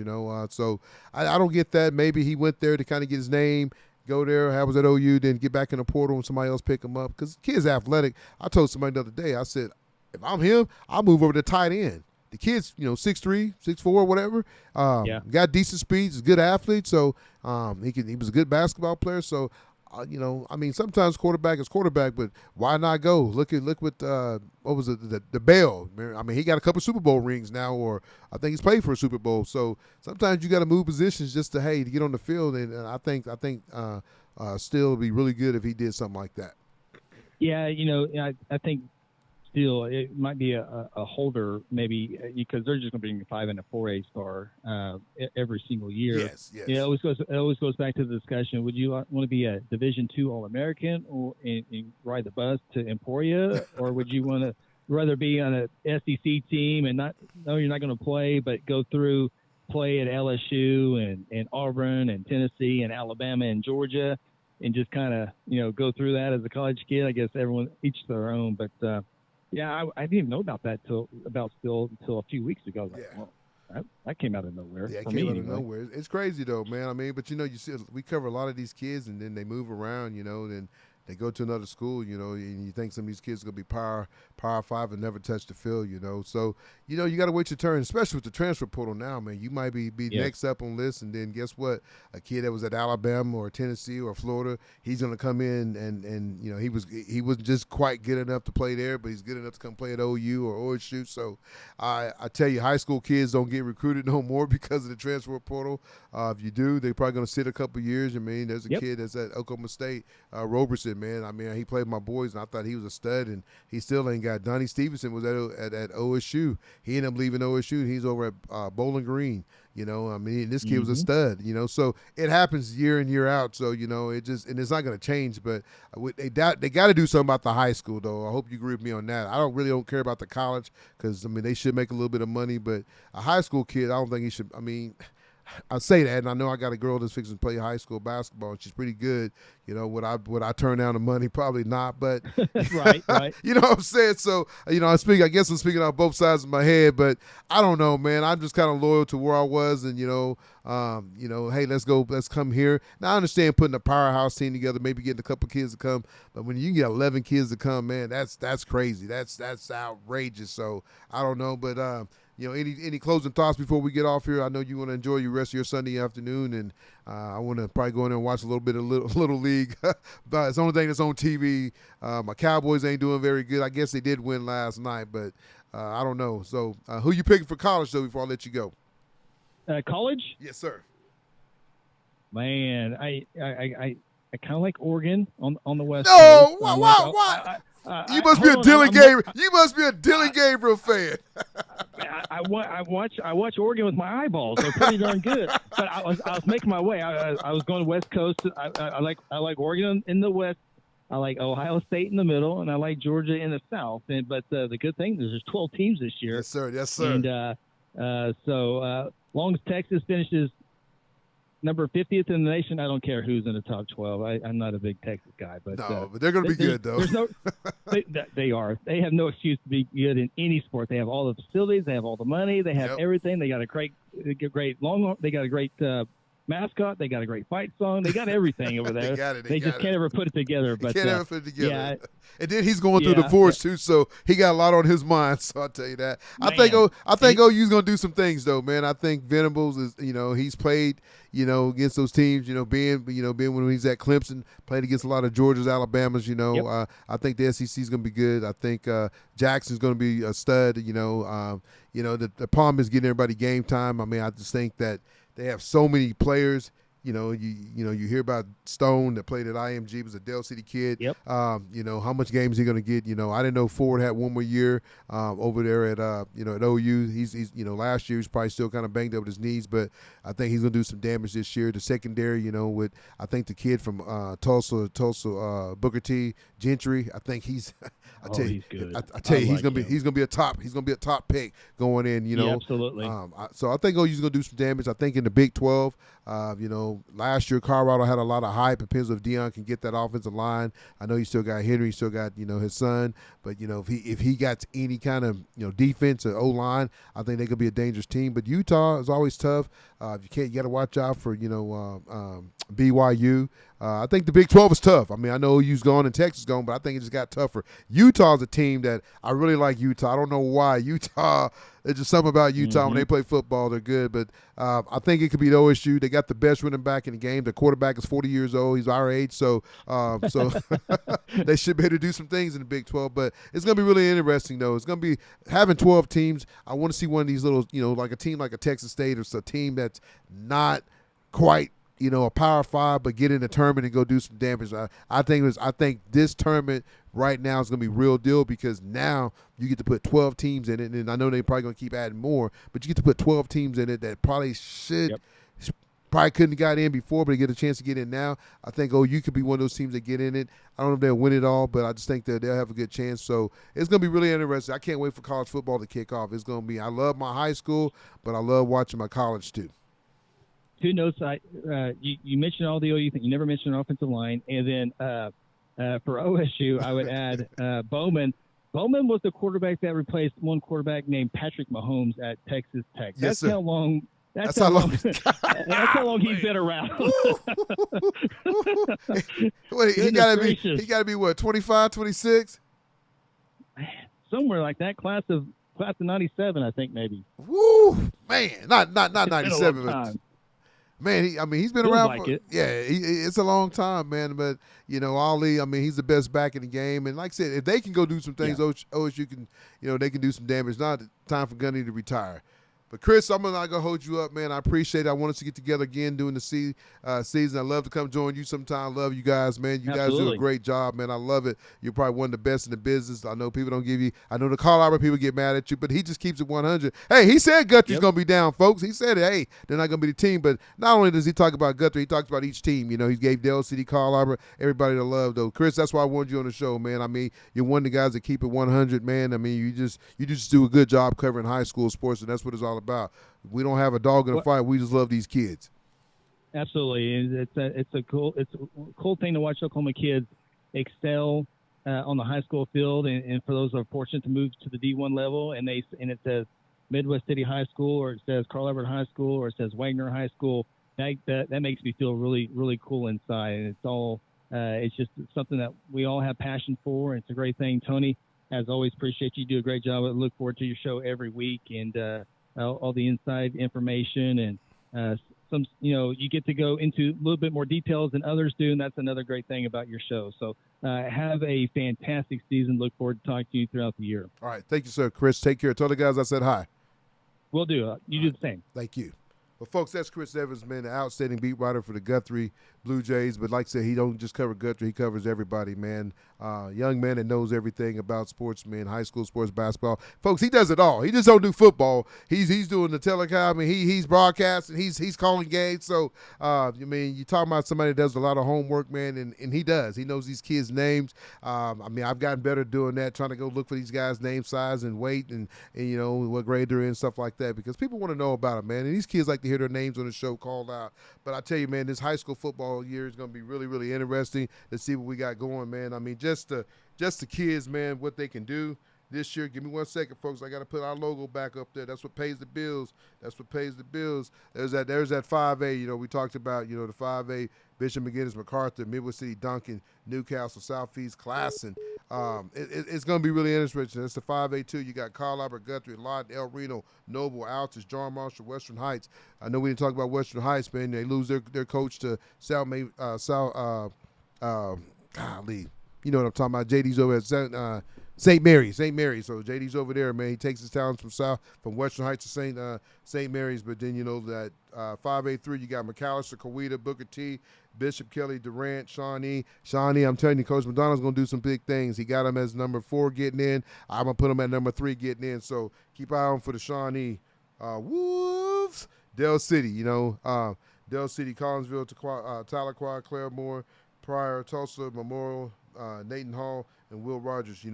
[SPEAKER 3] So I don't get that. Maybe he went there to kind of get his name. Go there, I was at OU, then get back in the portal and somebody else pick him up. Because the kid's athletic. I told somebody the other day, I said, if I'm him, I'll move over to tight end. The kid's, 6'3", 6'4", whatever. Got decent speed. He's a good athlete. So he was a good basketball player. So, sometimes quarterback is quarterback, but why not go? Look with what was it, the Bell. I mean, he got a couple Super Bowl rings now, or I think he's played for a Super Bowl. So sometimes you got to move positions just to get on the field, and I think still would be really good if he did something like that.
[SPEAKER 4] Yeah, I think still it might be a holder maybe because they're just going to bring a 5 and a 4A star every single year.
[SPEAKER 3] Yes.
[SPEAKER 4] It always goes back to the discussion. Would you want to be a Division II All-American and ride the bus to Emporia, or would you want to rather be on a SEC team and you're not going to play, but go through play at LSU and Auburn and Tennessee and Alabama and Georgia and just kind of go through that as a college kid? I guess everyone each their own, but yeah, I didn't even know about that until a few weeks ago. I was like, well, that came out of nowhere.
[SPEAKER 3] Yeah, it came out of nowhere. It's crazy though, man. I mean, but you see, we cover a lot of these kids, and then they move around, and they go to another school, and you think some of these kids are going to be power 5 and never touch the field, So, you got to wait your turn, especially with the transfer portal now, man. You might be next up on list, and then guess what? A kid that was at Alabama or Tennessee or Florida, he's going to come in and he wasn't just quite good enough to play there, but he's good enough to come play at OU or OSU. So I tell you, high school kids don't get recruited no more because of the transfer portal. If you do, they're probably going to sit a couple years. I mean, there's a kid that's at Oklahoma State, Roberson. man. I mean, he played my boys, and I thought he was a stud, and he still ain't got. Donnie Stevenson was at OSU. He ended up leaving OSU. He's over at Bowling Green. You know, I mean, this kid was a stud. You know, so it happens year in, year out. So you know, it just, and it's not going to change. But they got to do something about the high school, though. I hope you agree with me on that. I don't care about the college because I mean they should make a little bit of money, but a high school kid, I don't think he should. I mean, I say that, and I know I got a girl that's fixing to play high school basketball, and she's pretty good. You know, would I turn down the money? Probably not, but
[SPEAKER 4] right.
[SPEAKER 3] You know what I'm saying? So, you know, I guess I'm speaking out both sides of my head, but I don't know, man. I'm just kind of loyal to where I was, and you know, hey, let's come here. Now I understand putting a powerhouse team together, maybe getting a couple kids to come, but when you get 11 kids to come, man, that's crazy. That's outrageous. So I don't know, but you know, any closing thoughts before we get off here? I know you want to enjoy your rest of your Sunday afternoon, and I want to probably go in there and watch a little bit of Little League. But it's the only thing that's on TV. My Cowboys ain't doing very good. I guess they did win last night, but I don't know. So who you picking for college, though, before I let you go?
[SPEAKER 4] College?
[SPEAKER 3] Yes, sir.
[SPEAKER 4] Man, I kind of like Oregon on the West
[SPEAKER 3] No,
[SPEAKER 4] Coast.
[SPEAKER 3] why? You must be a Dylan Gabriel. You must be a Dylan Gabriel fan.
[SPEAKER 4] I watch Oregon with my eyeballs. They're pretty darn good. But I was making my way. I was going West Coast. I like Oregon in the West. I like Ohio State in the middle, and I like Georgia in the South. But the good thing is there's 12 teams this year.
[SPEAKER 3] Yes, sir. Yes, sir.
[SPEAKER 4] And so long as Texas finishes number 50th in the nation, I don't care who's in the top 12. I'm not a big Texas guy, but
[SPEAKER 3] but they're going to be good, though.
[SPEAKER 4] They are. They have no excuse to be good in any sport. They have all the facilities. They have all the money. They have everything. They got a great long. They got a great mascot. They got a great fight song. They got everything over there. They just can't ever put it together. But
[SPEAKER 3] can't ever put it together.
[SPEAKER 4] Yeah,
[SPEAKER 3] and then he's going through the force too, so he got a lot on his mind. So I'll tell you that. I think OU's going to do some things though, man. I think Venables is, you know, he's played, you know, against those teams, you know, being when he's at Clemson, played against a lot of Georgias, Alabamas, you know. I think the SEC is going to be good. I think Jackson's going to be a stud, you know. The problem is getting everybody game time. I mean, I just think that they have so many players. You know, you hear about Stone that played at IMG, was a Dell City kid.
[SPEAKER 4] Yep.
[SPEAKER 3] You know, how much games he going to get? You know, I didn't know Ford had one more year over there at at OU. He's last year he was probably still kind of banged up with his knees, but I think he's going to do some damage this year. The secondary, you know, with I think the kid from Tulsa, Booker T. Gentry. I think he's.
[SPEAKER 4] He's good.
[SPEAKER 3] I tell you, he's gonna be a top pick going in. You know,
[SPEAKER 4] yeah, absolutely.
[SPEAKER 3] So I think OU's gonna do some damage. I think in the Big 12, last year Colorado had a lot of hype. It depends if Deion can get that offensive line. I know you still got Henry, you still got his son, but if he got any kind of defense or O line, I think they could be a dangerous team. But Utah is always tough. You got to watch out for BYU. I think the Big 12 is tough. I mean, I know OU's gone and Texas gone, but I think it just got tougher. Utah's a team that I really like. Utah. I don't know why. Utah. There's just something about Utah when they play football. They're good, but I think it could beat OSU. They got the best running back in the game. The quarterback is 40 years old. He's our age, so they should be able to do some things in the Big 12. But it's going to be really interesting, though. It's going to be having 12 teams. I want to see one of these little, like a team like a Texas State or a team that's not quite a Power 5, but get in the tournament and go do some damage. I think this tournament right now is going to be real deal because now you get to put 12 teams in it, and I know they're probably going to keep adding more, but you get to put 12 teams in it that probably probably couldn't have got in before, but they get a chance to get in now. I think you could be one of those teams that get in it. I don't know if they'll win it all, but I just think that they'll have a good chance. So it's going to be really interesting. I can't wait for college football to kick off. It's going to be – I love my high school, but I love watching my college too.
[SPEAKER 4] 2 notes. You mentioned all the OU thing. You never mentioned an offensive line. And then for OSU, I would add Bowman. Bowman was the quarterback that replaced one quarterback named Patrick Mahomes at Texas Tech.
[SPEAKER 3] Yes,
[SPEAKER 4] that's how long. That's how long he's been around.
[SPEAKER 3] Wait, he got to be what, 25, 26?
[SPEAKER 4] Somewhere like that. Class of 97, I think maybe.
[SPEAKER 3] Woo, man, not 97, but. Man, he's been around for it's a long time, man. But Ali, he's the best back in the game, and like I said, if they can go do some things, OSU can, they can do some damage. Not time for Gunny to retire. But Chris, I'm not gonna hold you up, man. I appreciate it. I want us to get together again during the season. I'd love to come join you sometime. Love you guys, man. You guys do a great job, man. I love it. You're probably one of the best in the business. I know people don't give you. I know the Carl Albert people get mad at you, but he just keeps it 100. Hey, he said Guthrie's gonna be down, folks. He said, hey, they're not gonna be the team. But not only does he talk about Guthrie, he talks about each team. You know, he gave Dell City, Carl Albert, everybody to love though. Chris, that's why I wanted you on the show, man. I mean, you're one of the guys that keep it 100, man. I mean, you just do a good job covering high school sports, and that's what it's all about. We don't have a dog in a fight. We just love these kids.
[SPEAKER 4] Absolutely, it's a cool thing to watch Oklahoma kids excel on the high school field, and for those who are fortunate to move to the D1 level, and it says Midwest City High School, or it says Carl Albert High School, or it says Wagner High School. That makes me feel really, really cool inside, and it's just something that we all have passion for, and it's a great thing. Tony, as always, appreciate you. Do a great job. I look forward to your show every week, and all the inside information, and you get to go into a little bit more details than others do, and that's another great thing about your show. So have a fantastic season. Look forward to talking to you throughout the year.
[SPEAKER 3] All right. Thank you, sir. Chris, take care. Tell the guys I said hi.
[SPEAKER 4] Will do. You do the same.
[SPEAKER 3] Thank you. Well, folks, that's Chris Evans, man, the outstanding beat writer for the Guthrie Blue Jays. But like I said, he don't just cover Guthrie, he covers everybody, man. Young man that knows everything about sports, man, high school sports, basketball. Folks, he does it all. He just don't do football. He's doing the telecom, and he's broadcasting, he's calling games. So, you talking about somebody that does a lot of homework, man, and he does. He knows these kids' names. I've gotten better doing that, trying to go look for these guys' name, size, and weight, and what grade they're in, stuff like that, because people want to know about them, man. And these kids like to hear their names on the show called out. But I tell you, man, this high school football year is going to be really, really interesting to see what we got going, man. I mean, just the kids, man, what they can do this year. Give me 1 second, folks. I got to put our logo back up there. That's what pays the bills. There's that 5A. We talked about, the 5A, Bishop McGinnis, MacArthur, Midwest City, Duncan, Newcastle, Southeast, Classen. It's going to be really interesting. That's the 5A too. You got Carl Albert, Guthrie, Lawton, El Reno, Noble, Altus, John Marshall, Western Heights. I know we didn't talk about Western Heights, man. They lose their coach to golly. You know what I'm talking about. JD's over at St. Mary's. So JD's over there, man. He takes his talents from Western Heights to St. Mary's. But then that 5A3, you got McAllister, Coweta, Booker T, Bishop, Kelly, Durant, Shawnee. I'm telling you, Coach McDonald's going to do some big things. He got him as number 4 getting in. I'm going to put him at number 3 getting in. So keep an eye on for the Shawnee Wolves. Dell City, Dell City, Collinsville, Tahlequah, Claremore, Pryor, Tulsa, Memorial, Nathan Hall, and Will Rogers.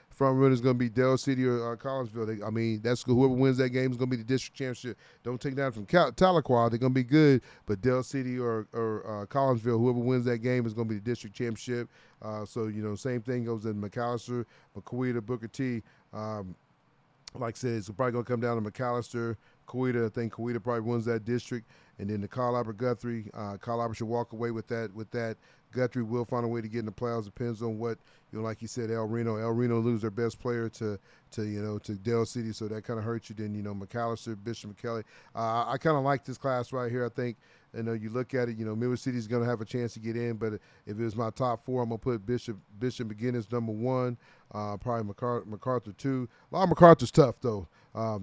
[SPEAKER 3] Front runner is going to be Dell City or Collinsville. That's whoever wins that game is going to be the district championship. Don't take that from Tahlequah. They're going to be good, but Dell City or Collinsville, whoever wins that game is going to be the district championship. Same thing goes in McAllister, Coweta, Booker T. Like I said, it's probably going to come down to McAllister, Coweta. I think Coweta probably wins that district. And then the Carl Albert Guthrie. Carl Albert should walk away with that. Guthrie will find a way to get in the playoffs. Depends on what, like you said, El Reno lose their best player to Dell City, so that kind of hurts you. Then, McAllister, Bishop McKelly. I kind of like this class right here. I think, you look at it, Midwest City is going to have a chance to get in, but if it was my top 4, I'm going to put Bishop McGinnis number 1, probably MacArthur 2. A lot of MacArthur's tough, though.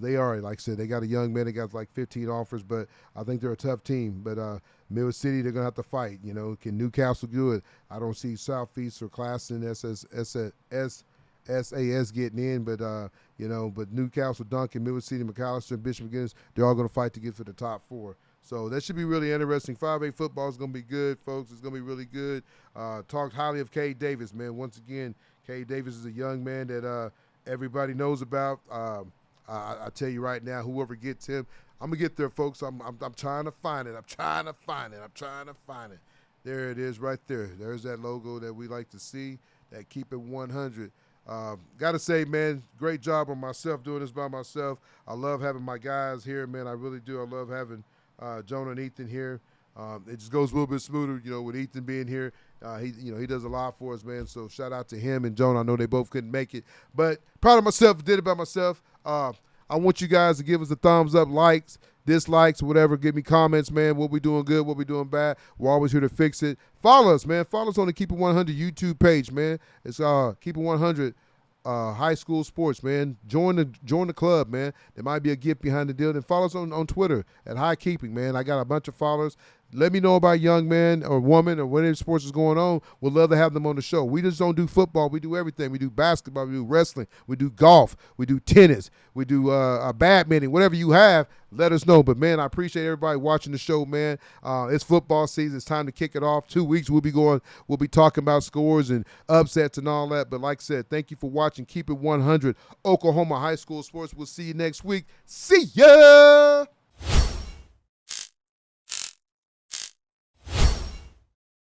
[SPEAKER 3] They are, like I said, they got a young man. They got like 15 offers, but I think they're a tough team. But Midwest City, they're going to have to fight. Can Newcastle do it? I don't see Southeast or Classen, SAS getting in, but but Newcastle, Duncan, Midwest City, McAllister, and Bishop McGinnis, they're all going to fight to get for the top 4. So that should be really interesting. 5A football is going to be good, folks. It's going to be really good. Talked highly of Cade Davis, man. Once again, Cade Davis is a young man that everybody knows about. I tell you right now, whoever gets him, I'm going to get there, folks. I'm trying to find it. I'm trying to find it. There it is right there. There's that logo that we like to see, that Keep It 100. Got to say, man, great job on myself doing this by myself. I love having my guys here, man. I really do. I love having Jonah and Ethan here. It just goes a little bit smoother, with Ethan being here. He does a lot for us, man. So shout out to him and Jonah. I know they both couldn't make it, but proud of myself. Did it by myself. I want you guys to give us a thumbs up, likes, dislikes, whatever. Give me comments, man. What we doing good, what we doing bad. We're always here to fix it. Follow us, man. Follow us on the Keep It 100 YouTube page, man. It's Keep It 100 high school sports, man. Join the club, man. There might be a gift behind the deal. And follow us on Twitter at High Keeping, man. I got a bunch of followers. Let me know about young man or woman or whatever sports is going on. We'd love to have them on the show. We just don't do football. We do everything. We do basketball. We do wrestling. We do golf. We do tennis. We do badminton. Whatever you have, let us know. But, man, I appreciate everybody watching the show, man. It's football season. It's time to kick it off. 2 weeks we'll be talking about scores and upsets and all that. But like I said, thank you for watching. Keep it 100. Oklahoma High School Sports. We'll see you next week. See ya!